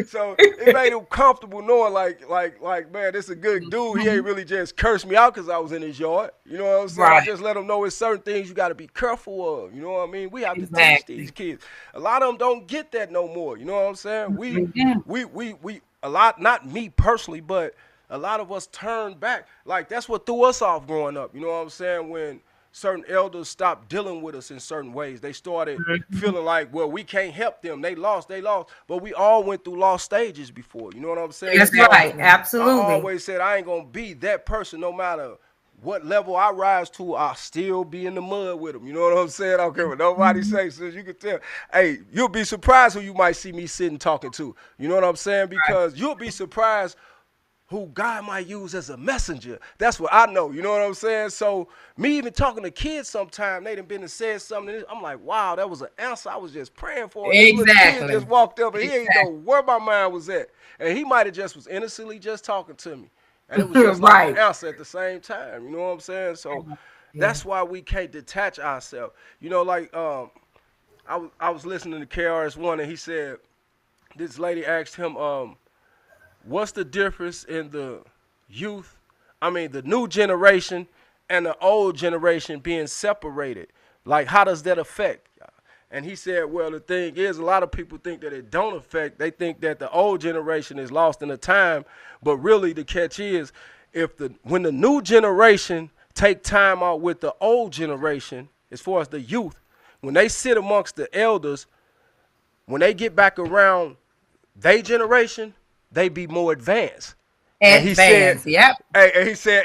So it made him comfortable knowing, like, man, this is a good dude. He ain't really just cursed me out because I was in his yard. You know what I'm saying? Right. I just let him know it's certain things you got to be careful of. You know what I mean? We have to teach these kids. A lot of them don't get that no more. You know what I'm saying? We a lot, not me personally, but a lot of us turned back. Like, that's what threw us off growing up. You know what I'm saying? When certain elders stopped dealing with us in certain ways. They started feeling like, well, we can't help them. They lost. But we all went through lost stages before. You know what I'm saying? That's right. Absolutely. I always said I ain't going to be that person no matter what level I rise to. I'll still be in the mud with them. You know what I'm saying? I don't care what nobody says. So you can tell. Hey, you'll be surprised who you might see me sitting talking to. You know what I'm saying? Because you'll be surprised who God might use as a messenger. That's what I know. You know what I'm saying? So me even talking to kids sometimes, they done been and said something. I'm like, wow, that was an answer I was just praying for. And this little kid just walked up and he ain't know where my mind was at. And he might have just was innocently just talking to me. And it was just like an answer at the same time. You know what I'm saying? So that's why we can't detach ourselves. You know, like I was listening to KRS-One and he said, this lady asked him, what's the difference in the the new generation and the old generation being separated? Like, how does that affect? And he said, well, the thing is, a lot of people think that it don't affect. They think that the old generation is lost in the time. But really, the catch is, when the new generation take time out with the old generation, as far as the youth, when they sit amongst the elders, when they get back around their generation, they be more advanced. And he said,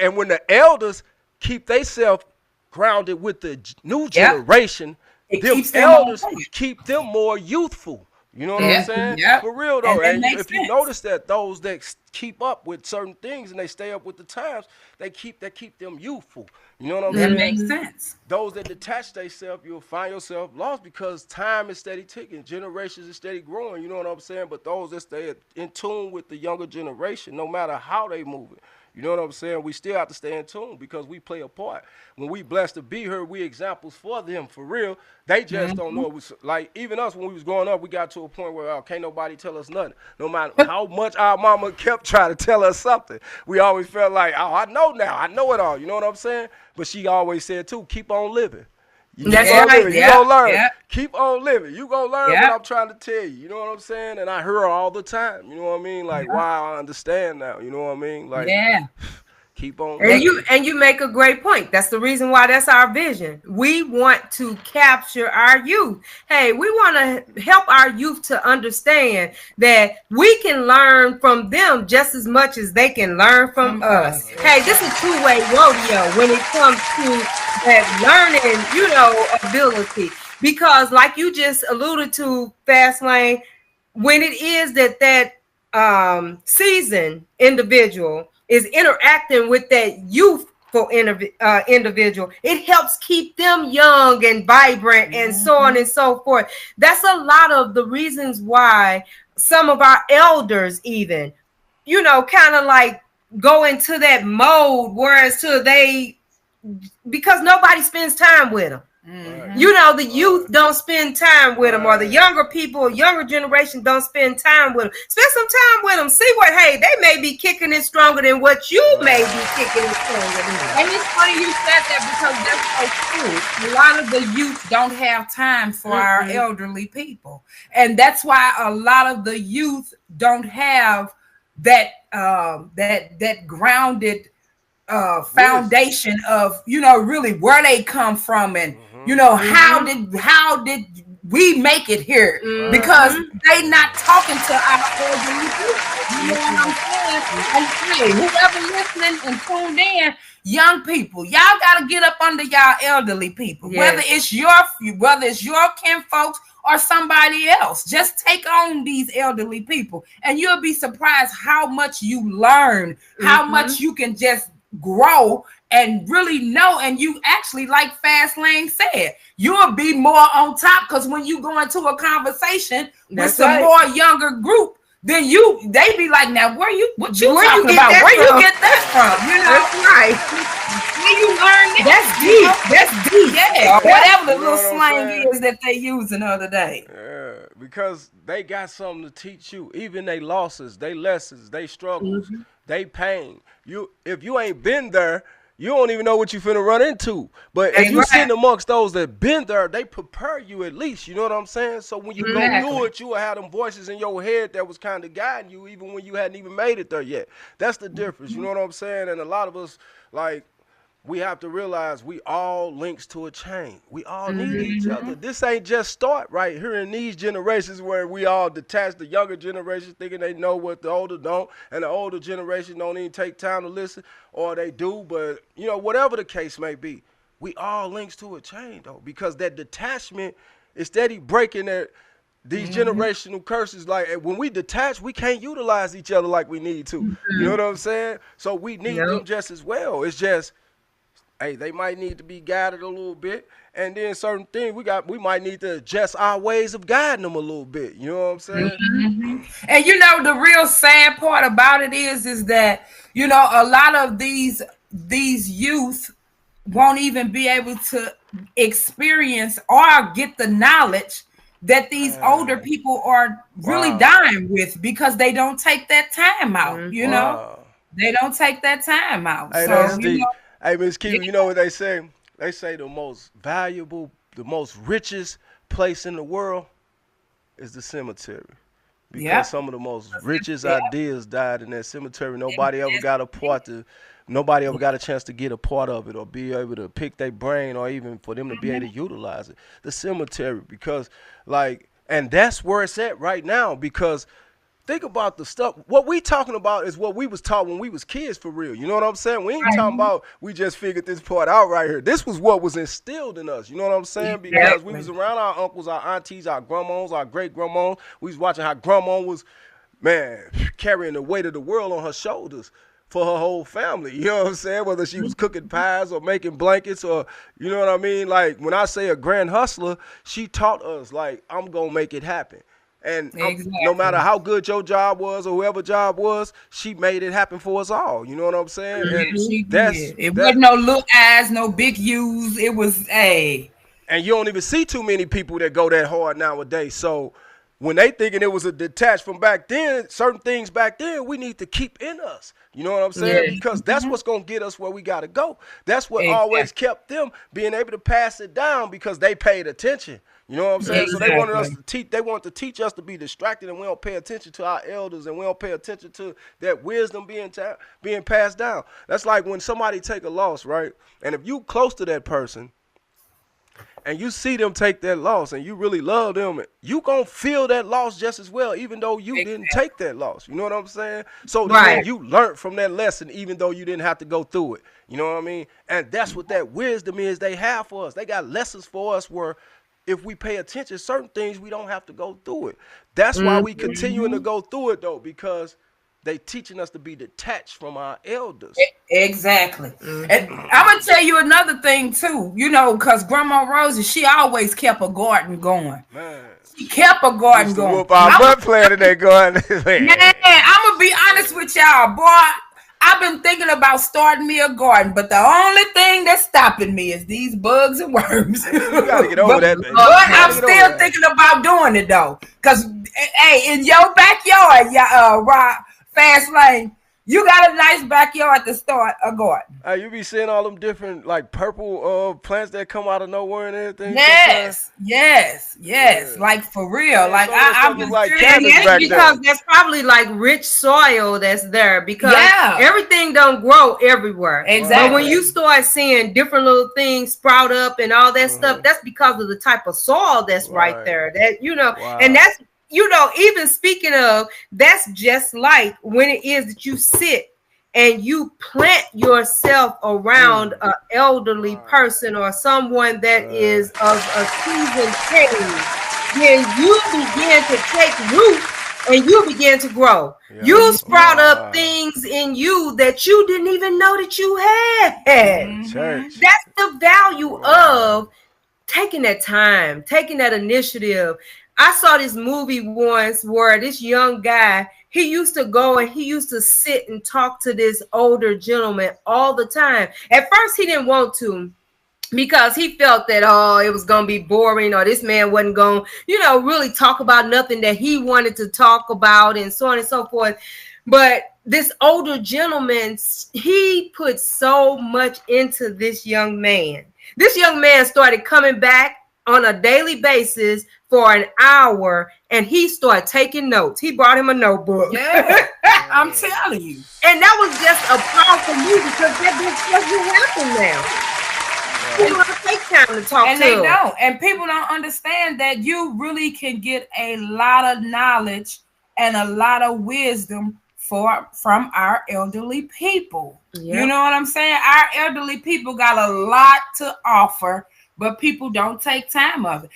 and when the elders keep themselves grounded with the new generation, them elders keep them more youthful. You know what I'm saying? For real though. And if you notice that those that keep up with certain things and they stay up with the times, they keep them youthful. You know what I'm saying? That makes sense. Those that detach themselves, you'll find yourself lost because time is steady ticking, generations is steady growing. You know what I'm saying? But those that stay in tune with the younger generation, no matter how they move it, you know what I'm saying? We still have to stay in tune because we play a part. When we blessed to be here, we examples for them, for real. They just don't know. Like, even us, when we was growing up, we got to a point where can't nobody tell us nothing. No matter how much our mama kept trying to tell us something, we always felt like, oh, I know now. I know it all. You know what I'm saying? But she always said, too, keep on living. That's right. You gonna learn. Keep on living. You gonna learn what I'm trying to tell you. You know what I'm saying? And I hear her all the time. You know what I mean? Like, wow, I understand now. You know what I mean? Like, keep on. And you make a great point. That's the reason why that's our vision. We want to capture our youth. Hey, we want to help our youth to understand that we can learn from them just as much as they can learn from us. Hey, this is a two-way rodeo when it comes to that learning, ability. Because like you just alluded to, Fastlane, when it is that seasoned individual is interacting with that youthful individual, it helps keep them young and vibrant and so on and so forth. That's a lot of the reasons why some of our elders even, kind of like go into that mode, whereas because nobody spends time with them. The youth don't spend time with them, or the younger generation don't spend time with them. Spend some time with them. See they may be kicking it stronger than what you may be kicking it stronger than. And it's funny you said that because that's so true. A lot of the youth don't have time for our elderly people. And that's why a lot of the youth don't have that grounded foundation of really where they come from and how did we make it here, because they not talking to our elderly people. You know what I'm saying? And hey, whoever listening and tuned in, young people, y'all gotta get up under y'all elderly people, whether it's your kin folks or somebody else. Just take on these elderly people and you'll be surprised how much you learn, how much you can just grow and really know. And you actually, like Fastlane said, you'll be more on top, because when you go into a conversation with some more younger group, then they be like, now what you Where talking you about? Where from? you get that from? You know, That's right. where you learn that? That's deep. Yeah, or whatever the You know little what I'm slang saying? is that they using the other day. Yeah, because they got something to teach you. Even they losses, they lessons, they struggles, they pain. If you ain't been there, you don't even know what you finna run into. But if you sitting amongst those that been there, they prepare you at least. You know what I'm saying? So when you go through it, you will have them voices in your head that was kind of guiding you, even when you hadn't even made it there yet. That's the difference. You know what I'm saying? And a lot of us, like, we have to realize we all links to a chain. We all need each other. This ain't just start right here in these generations where we all detach the younger generation thinking they know what the older don't, and the older generation don't even take time to listen, or they do, but, you know, whatever the case may be, we all links to a chain, though, because that detachment is steady breaking these generational curses. Like, when we detach, we can't utilize each other like we need to. You know what I'm saying? So we need them just as well. It's just, hey, they might need to be guided a little bit, and then certain things we might need to adjust our ways of guiding them a little bit. You know what I'm saying? And you know, the real sad part about it is that, you know, a lot of these youth won't even be able to experience or get the knowledge that these older people are really dying with, because they don't take that time out. You know, they don't take that time out. Hey, so that's you deep. know. Hey, Miss Kiva, you know what they say? They say the most valuable, the most richest place in the world is the cemetery. Because some of the most richest ideas died in that cemetery. Nobody ever got a chance to get a part of it or be able to pick their brain or even for them to be able to utilize it. The cemetery, because and that's where it's at right now, because think about the stuff. What we talking about is what we was taught when we was kids, for real. You know what I'm saying? We ain't talking about we just figured this part out right here. This was what was instilled in us. You know what I'm saying? Because we was around our uncles, our aunties, our grandmas, our great grandmas. We was watching how grandma was, man, carrying the weight of the world on her shoulders for her whole family. You know what I'm saying? Whether she was cooking pies or making blankets, or, you know what I mean? Like, when I say a grand hustler, she taught us, like, I'm gonna make it happen. And no matter how good your job was or whoever job was, she made it happen for us all. You know what I'm saying? And it wasn't no little eyes, no big U's. It was and you don't even see too many people that go that hard nowadays. So when they thinking it was a detached from back then, certain things back then we need to keep in us. You know what I'm saying? Because that's what's gonna get us where we gotta go. That's what always kept them being able to pass it down, because they paid attention. You know what I'm saying? So they wanted us to teach. They wanted to teach us to be distracted, and we don't pay attention to our elders, and we don't pay attention to that wisdom being passed down. That's like when somebody take a loss, right? And if you close to that person, and you see them take that loss, and you really love them, you gonna feel that loss just as well, even though you didn't take that loss. You know what I'm saying? So then you learned from that lesson, even though you didn't have to go through it. You know what I mean? And that's what that wisdom is they have for us. They got lessons for us where, if we pay attention, certain things we don't have to go through it. That's why we continuing to go through it, though, because they teaching us to be detached from our elders. Exactly. And I'm gonna tell you another thing too. You know, because Grandma Rosie, she always kept a garden going. Man, she kept a garden going. Whoop our butt playing in that garden. Man, I'm gonna be honest with y'all, boy. I've been thinking about starting me a garden, but the only thing that's stopping me is these bugs and worms. You gotta get over that, baby. But I'm still thinking about doing it though, because hey, in your backyard, Fast Lane, you got a nice backyard to start a garden. You be seeing all them different like purple plants that come out of nowhere and everything. Yes, like for real. Like I'm just like because there's probably like rich soil that's there, because everything don't grow everywhere. Exactly. But when you start seeing different little things sprout up and all that stuff, that's because of the type of soil that's right there. That, you know, and that's, you know, even speaking of, that's just like when it is that you sit and you plant yourself around an elderly person or someone that is of a seasoned age, then you begin to take root and you begin to grow. You sprout up things in you that you didn't even know that you had. That's the value of taking that time, taking that initiative. I saw this movie once where this young guy, he used to go and he used to sit and talk to this older gentleman all the time. At first, he didn't want to, because he felt that, it was going to be boring, or this man wasn't going to, really talk about nothing that he wanted to talk about, and so on and so forth. But this older gentleman, he put so much into this young man. This young man started coming back on a daily basis for an hour, and he started taking notes. He brought him a notebook. Yeah, I'm telling you. And that was just a powerful move, because that doesn't happen now. People don't take time to talk and to they them. don't. And people don't understand that you really can get a lot of knowledge and a lot of wisdom from our elderly people. Yep. You know what I'm saying? Our elderly people got a lot to offer, but people don't take time of it.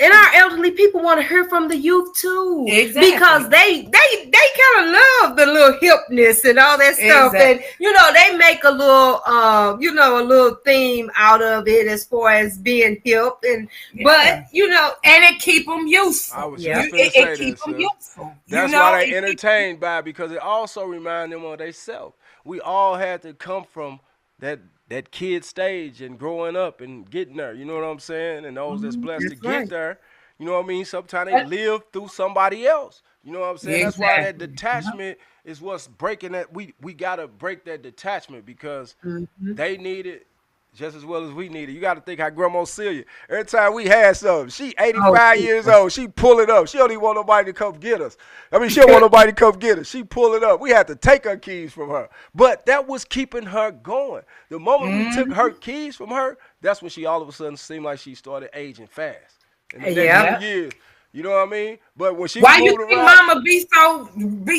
And our elderly people want to hear from the youth too. Exactly. Because they kind of love the little hipness and all that stuff. Exactly. And they make a little a little theme out of it as far as being hip, and but and it keep them useful. I was just gonna say keep them useful. That's why they entertained by it, because it also reminds them of themselves. We all had to come from that kid stage and growing up and getting there, you know what I'm saying? And those that's blessed to get there, you know what I mean? Sometimes they live through somebody else, you know what I'm saying? Exactly. That's why that detachment is what's breaking that. We got to break that detachment, because they need it just as well as we need it. You got to think how Grandma Celia, every time we had something, she 85 years old, she pull it up. She don't even want nobody to come get us. I mean, she don't want nobody to come get us. She pull it up. We had to take her keys from her. But that was keeping her going. The moment we took her keys from her, that's when she all of a sudden seemed like she started aging fast. In the next few years. You know what I mean? But when she why you think Mama be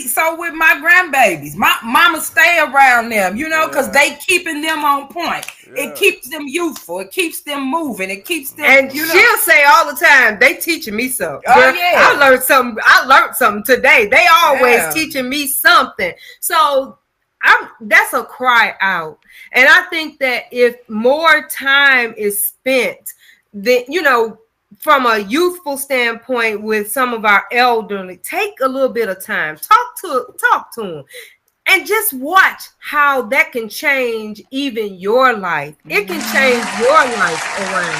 so with my grandbabies? My mama stay around them, because they keeping them on point. Yeah. It keeps them youthful. It keeps them moving. It keeps them. And she'll say all the time, "They teaching me something." Oh yeah, I learned something today. They always teaching me something. So that's a cry out. And I think that if more time is spent, then from a youthful standpoint with some of our elderly, take a little bit of time, talk to them, and just watch how that can change even your life. It can change your life around,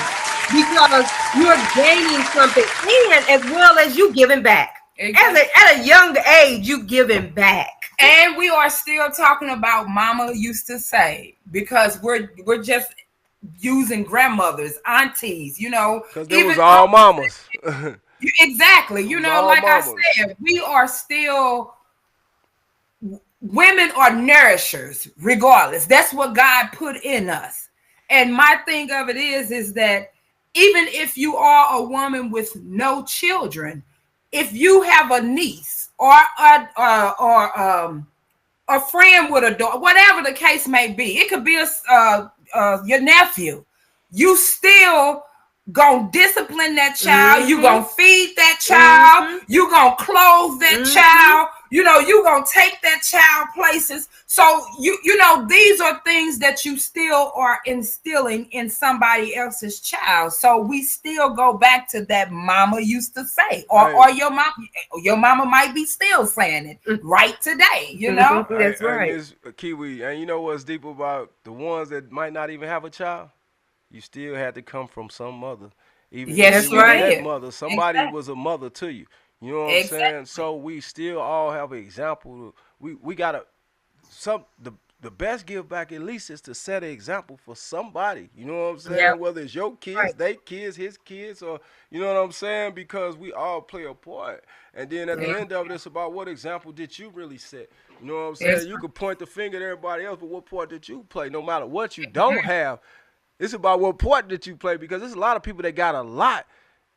because you're gaining something, and as well as you giving back. Exactly. At a young age, you giving back. And we are still talking about Mama used to say, because we're just using grandmothers, aunties, because they was all mamas. Exactly. Like mamas. I said, we are still, women are nourishers regardless. That's what God put in us. And my thing of it is that even if you are a woman with no children, if you have a niece or a friend with a daughter, whatever the case may be, it could be your nephew, you still gonna discipline that child. You gonna feed that child. You gonna clothe that child. You gonna take that child places. So these are things that you still are instilling in somebody else's child. So we still go back to that Mama used to say, or your mama might be still saying it right today. That's right. And it's Kiwi, and you know what's deep about the ones that might not even have a child? You still had to come from some mother. Even if that mother, somebody was a mother to you. You know what I'm saying? So we still all have an example. We gotta the best give back at least is to set an example for somebody. You know what I'm saying? Yeah. Whether it's your kids, they kids, his kids, or you know what I'm saying? Because we all play a part. And then at the end of it, it's about what example did you really set. You know what I'm saying? You can point the finger at everybody else, but what part did you play? No matter what you don't have, it's about what part did you play, because there's a lot of people that got a lot.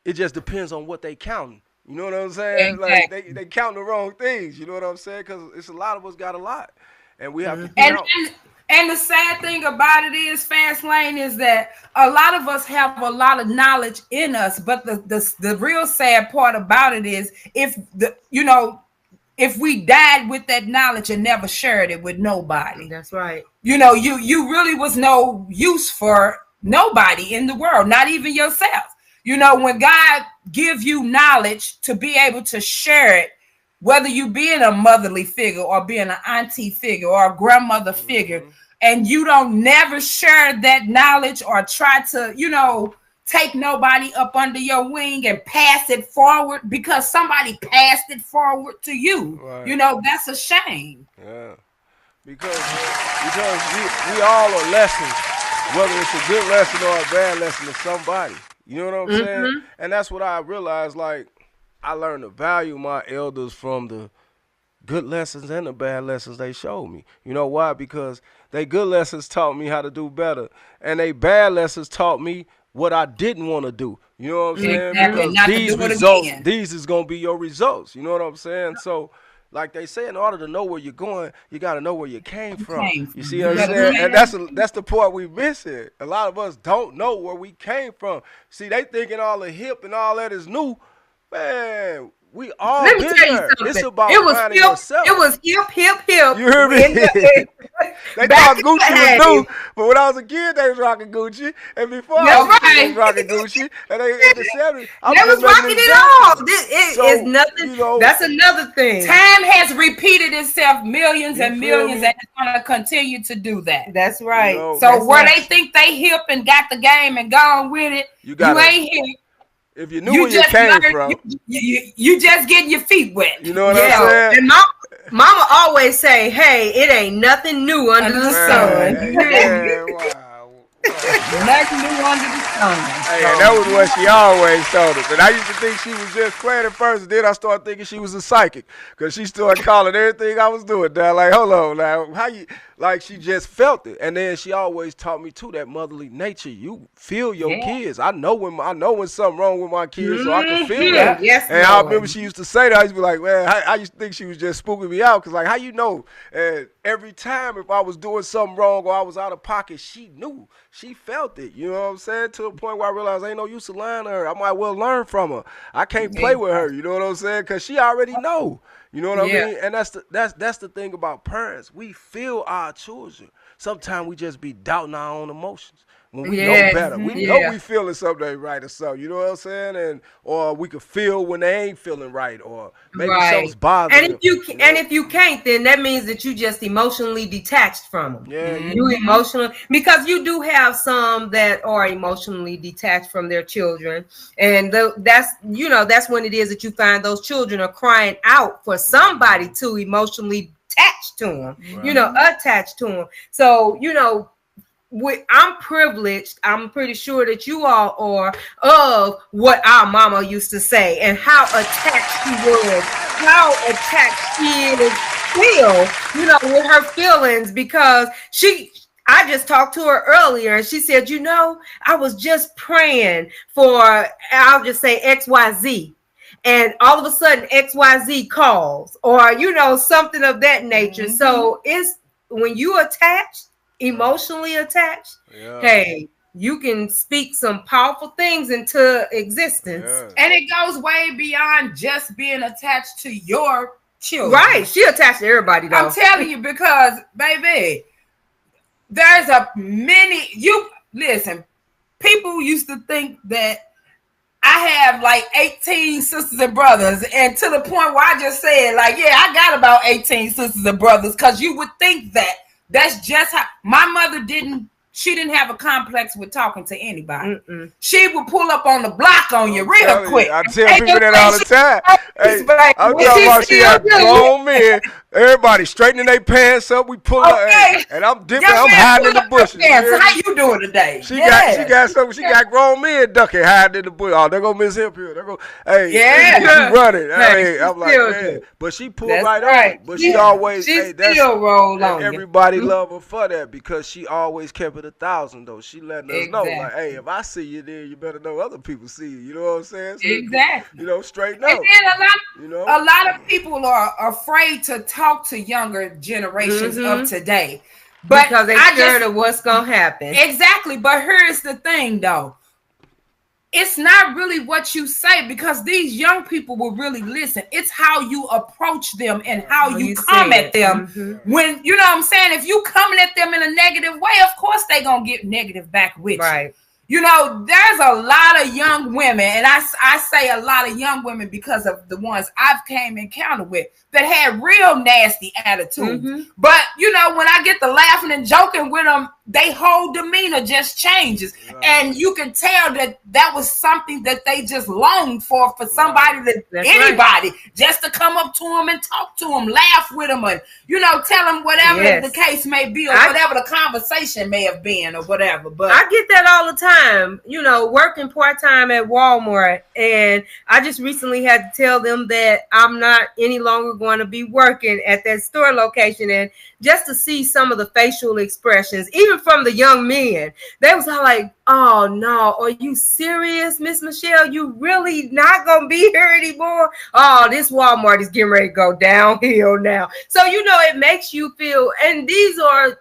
It just depends on what they counting. You know what I'm saying? Exactly. Like they count the wrong things. You know what I'm saying? Because it's a lot of us got a lot, and we have to count. And the sad thing about it is, Fast Lane, is that a lot of us have a lot of knowledge in us, but the real sad part about it is if we died with that knowledge and never shared it with nobody. That's right. You really was no use for nobody in the world, not even yourself. You know, when God gives you knowledge to be able to share it, whether you being a motherly figure or being an auntie figure or a grandmother figure, and you don't never share that knowledge or try to, you know, take nobody up under your wing and pass it forward because somebody passed it forward to you. Right. You know, that's a shame. Yeah. Because we all are lessons, whether it's a good lesson or a bad lesson to somebody. You know what I'm saying? And that's what I realized, like, I learned to value my elders from the good lessons and the bad lessons they showed me. You know why? Because they good lessons taught me how to do better, and they bad lessons taught me what I didn't want to do. You know what I'm saying? Exactly. Because these results, these is going to be your results. You know what I'm saying? So, like they say, in order to know where you're going, you got to know where you came from. You see what I'm saying? And that's the part we missing. A lot of us don't know where we came from. See, they thinking all the hip and all that is new. Man, we all Let me tell you something. It's about finding yourself. It was hip. You hear me? They thought Gucci was new, but when I was a kid, they was rocking Gucci, and before I was a kid, they was rocking Gucci, and they in the 70s, they was rocking it all. This is nothing. You know, that's another thing. Time has repeated itself millions and millions, and it's going to continue to do that. That's right. You know, so where they think they hip and got the game and gone with it, you ain't hip. If you knew where you came from, you just getting your feet wet. You know what I'm saying? And mama always say, "Hey, it ain't nothing new under the sun." Wow. Nothing new under the sun. Hey, and that was what she always told us. And I used to think she was just playing at first, and then I started thinking she was a psychic, because she started calling everything I was doing down. Like, hold on, now, how you? Like, she just felt it. And then she always taught me too, that motherly nature. You feel your kids. I know when something wrong with my kids, so I can feel that. Yes, and I remember she used to say that. I used to be like, man, I used to think she was just spooking me out, because like, how you know? And every time if I was doing something wrong or I was out of pocket, she knew. She felt it. You know what I'm saying? To a point where I realized ain't no use to lying to her. I might well learn from her. I can't play with her. You know what I'm saying? Because she already know. You know what I mean? And that's the thing about parents. We feel our children. Sometimes we just be doubting our own emotions. When we know better. We know we feeling something ain't right or something. You know what I'm saying? Or we could feel when they ain't feeling right, or maybe something's bothering them. And if you can't, then that means that you just emotionally detached from them. Yeah. You emotional, because you do have some that are emotionally detached from their children. And that's when it is that you find those children are crying out for somebody to emotionally attach to them, attached to them. So, I'm privileged. I'm pretty sure that you all are of what our mama used to say and how attached she was, how attached she is still, with her feelings, because I just talked to her earlier and she said, I was just praying for, I'll just say XYZ. And all of a sudden XYZ calls, or, something of that nature. So it's when you attached, emotionally attached, hey, you can speak some powerful things into existence. And it goes way beyond just being attached to your children. Right. She attached to everybody, though. I'm telling you, because, baby, there's listen, people used to think that I have like 18 sisters and brothers, and to the point where I just said, like, I got about 18 sisters and brothers, because you would think that that's just how my mother didn't have a complex with talking to anybody. She would pull up on the block on you real quick. I tell people that all the time. Hey, I'm talking about she had grown men. Everybody straightening their pants up. We pull up, and I'm dipping. I'm hiding in the bushes. How you doing today? She got something. She got grown men ducking, hiding in the bush. Oh, there go Miss Hip here. There go. Hey, she running. Hey, I'm like, man. But she pulled right on. But she always. She still roll on. Everybody love her for that, because she always kept it 1,000 though. She letting us know, like, hey, if I see you there, you better know other people see you. You know what I'm saying? So exactly. Straighten up. And then a lot of people are afraid to talk to younger generations of today, but because they're scared of what's gonna happen. Exactly. But here's the thing, though. It's not really what you say, because these young people will really listen. It's how you approach them and how you come at them. When, you know what I'm saying? If you coming at them in a negative way, of course they gonna get negative back with you. You know, there's a lot of young women, and I say a lot of young women because of the ones I've came encounter with that had real nasty attitudes. Mm-hmm. But, you know, when I get to laughing and joking with them, they whole demeanor just changes. Right. And you can tell that was something that they just longed for somebody, That's anybody, just to come up to them and talk to them, laugh with them, and, you know, tell them whatever the case may be, or whatever the conversation may have been, or whatever. But I get that all the time, you know, working part-time at Walmart, and I just recently had to tell them that I'm not any longer going to be working at that store location, and just to see some of the facial expressions, even from the young men, they was all like, oh no, are you serious, Miss Michelle? You really not gonna be here anymore? Oh, this Walmart is getting ready to go downhill now. So, you know, it makes you feel, and these are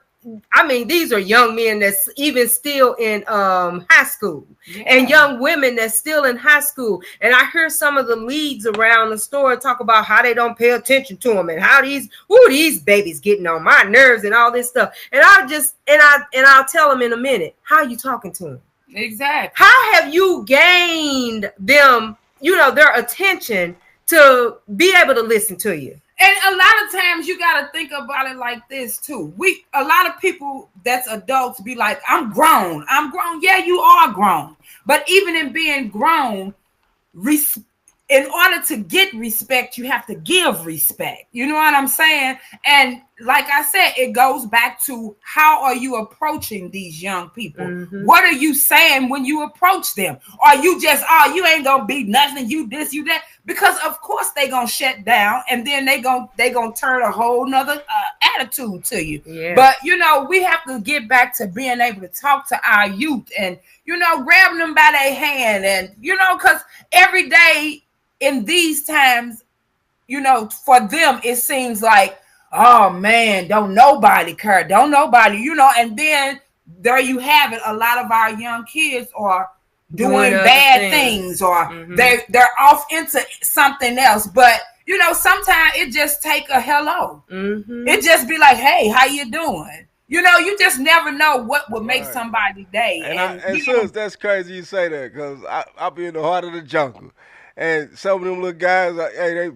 young men that's even still in high school, and young women that's still in high school. And I hear some of the leads around the store talk about how they don't pay attention to them, and how these babies getting on my nerves and all this stuff. And I'll tell them in a minute, how are you talking to them? Exactly. How have you gained them, you know, their attention to be able to listen to you? And a lot of times you got to think about it like this too. A lot of people that's adults be like, I'm grown. Yeah, you are grown. But even in being grown, in order to get respect, you have to give respect. You know what I'm saying? And like I said, it goes back to, how are you approaching these young people? Mm-hmm. What are you saying when you approach them? Are you just, oh, you ain't gonna be nothing, you this, you that? Because of course they gonna shut down, and then they gonna turn a whole nother attitude to you. Yeah. But you know, we have to get back to being able to talk to our youth, and you know, grabbing them by their hand, and you know, because every day in these times, you know, for them it seems like, oh man, don't nobody care, don't nobody, you know. And then there you have it, a lot of our young kids are doing bad things, or they're off into something else. But you know, sometimes it just take a hello. It just be like, hey, how you doing? You know, you just never know what will make somebody's day. And sis, that's crazy you say that, because I be in the heart of the jungle, and some of them little guys, like, hey,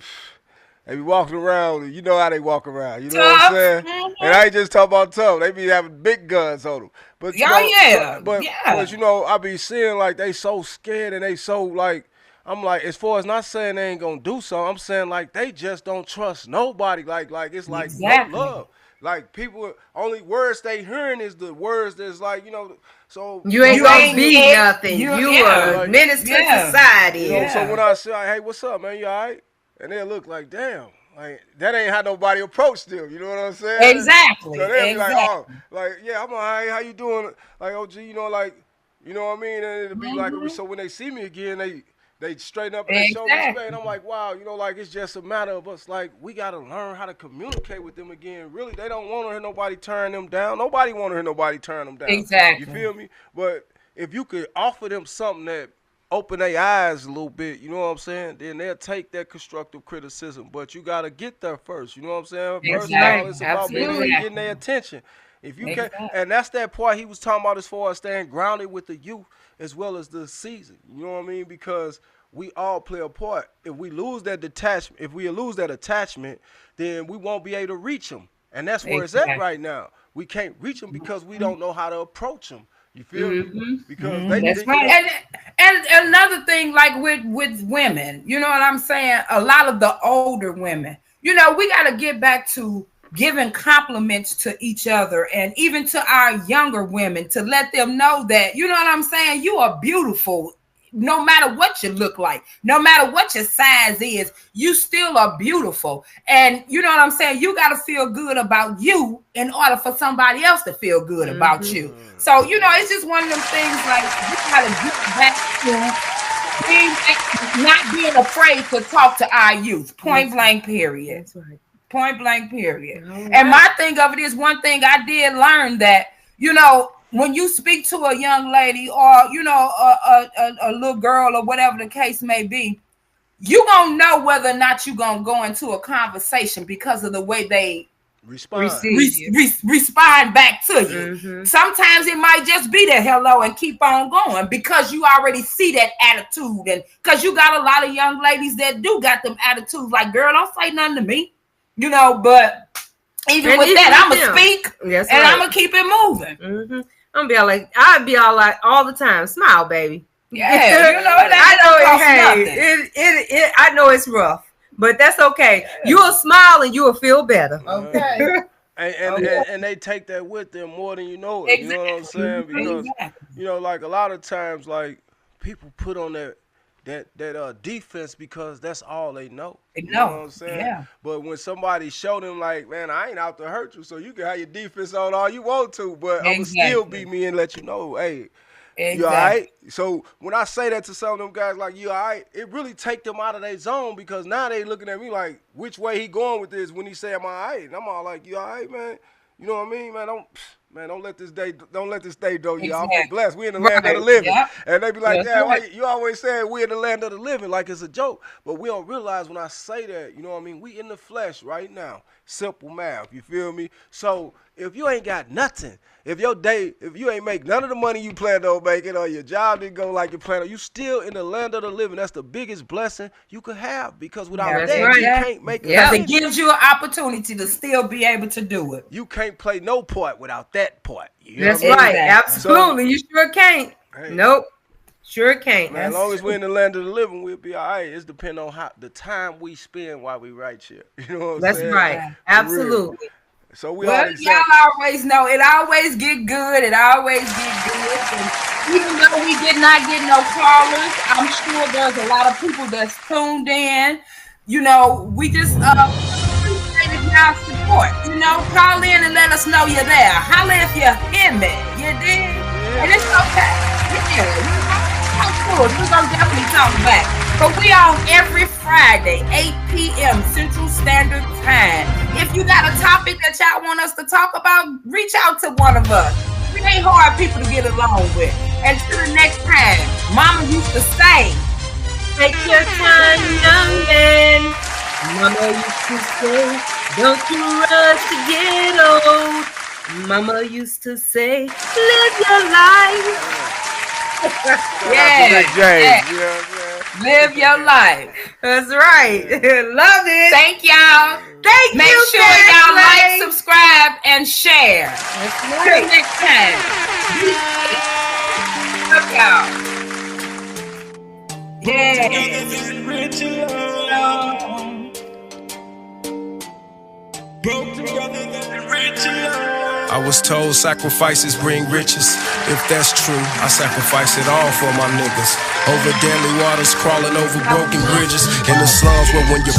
they be walking around, you know how they walk around, you know what I'm saying? And I ain't just talking about tough, they be having big guns on them. But you know, but you know, I be seeing like they so scared, and they so like, I'm like, as far as not saying they ain't gonna do something, I'm saying like they just don't trust nobody. Like it's like no love. Like people, only words they hearing is the words that's like, you know, so you ain't gonna be nothing. You are a menace to society. You know, so when I say, hey, what's up, man? You all right? And they look like, damn, like that ain't how nobody approach them. You know what I'm saying? Exactly. So they be like, oh, like, yeah, I'm all right. How you doing? Like, OG, you know, like, you know what I mean? And it'll be like, so when they see me again, they straighten up and they show respect. And I'm like, wow, you know, like, it's just a matter of us, like, we got to learn how to communicate with them again. Really, they don't want to hear nobody turn them down. Nobody want to hear nobody turn them down. Exactly. You feel me? But if you could offer them something that open their eyes a little bit, you know what I'm saying? Then they'll take that constructive criticism. But you got to get there first, you know what I'm saying? First of all, it's about getting their attention. If you can't, and that's that part he was talking about as far as staying grounded with the youth as well as the season. You know what I mean? Because we all play a part. If we lose that attachment, then we won't be able to reach them. And that's where it's at right now. We can't reach them because we don't know how to approach them. You feel me? Because that's right. And another thing, like with women, you know what I'm saying? A lot of the older women, you know, we got to get back to giving compliments to each other, and even to our younger women, to let them know that, you know what I'm saying, you are beautiful. No matter what you look like, no matter what your size is, you still are beautiful. And you know what I'm saying? You got to feel good about you in order for somebody else to feel good about you. So, you know, it's just one of them things, like, you got to get back to not being afraid to talk to our youth. Point blank, period. That's right. Point blank, period. Right. And my thing of it is, one thing I did learn, that, you know, when you speak to a young lady, or, you know, a little girl, or whatever the case may be, you gonna know whether or not you gonna go into a conversation because of the way they respond respond back to you. Sometimes it might just be the hello and keep on going because you already see that attitude, and because you got a lot of young ladies that do got them attitudes like, girl, don't say nothing to me, but even with that, I'm gonna speak and I'm gonna keep it moving. I'm be all like, I'd be all like all the time, smile, baby. Yeah, I know it's rough, but that's okay. You'll smile and you'll feel better. Okay. And they take that with them more than you know it. Exactly. You know what I'm saying? Because like a lot of times, like people put on that defense because that's all they know. You know what I'm saying? Yeah. But when somebody show them like, man, I ain't out to hurt you, so you can have your defense on all you want to, but I'm gonna still be me and let you know, hey, you all right? So when I say that to some of them guys like, you all right, it really take them out of their zone because now they looking at me like, which way he going with this when he say I'm all right? And I'm all like, you all right, man? You know what I mean, man? Don't let this day though. Y'all be blessed. We in the land of the living. Yep. And they be like, why you always saying we in the land of the living like it's a joke. But we don't realize when I say that, you know what I mean? We in the flesh right now. Simple math, you feel me? So if you ain't got nothing, if you ain't make none of the money you planned on making, or your job didn't go like you planned on, you still in the land of the living. That's the biggest blessing you could have, because without that, you can't make it. Because it gives you an opportunity to still be able to do it. You can't play no part without that part. That's right. Absolutely. So, you sure can't. Hey, nope. Sure can't. Man, as long as we're in the land of the living, we'll be all right. It's depending on how the time we spend while we right here. You know what I'm saying? That's right. Absolutely. So y'all always know it always get good. It always get good. And even though we did not get no callers, I'm sure there's a lot of people that's tuned in. We just appreciate y'all support. Call in and let us know you're there. Holla if you hear me. You dig? And it's okay. We're gonna definitely talk back. But we on every Friday, 8 p.m. Central Standard Time. If you got a topic that y'all want us to talk about, reach out to one of us. We ain't hard people to get along with. Until the next time, Mama used to say, take your time, young man. Mama used to say, don't you rush to get old. Mama used to say, live your life. Live your life. That's right. Love it. Thank y'all. Make sure y'all like, subscribe, and share. That's right. Till next time. Love y'all. I was told sacrifices bring riches. If that's true, I sacrifice it all for my niggas. Over deadly waters, crawling over broken bridges. In the slums where when you're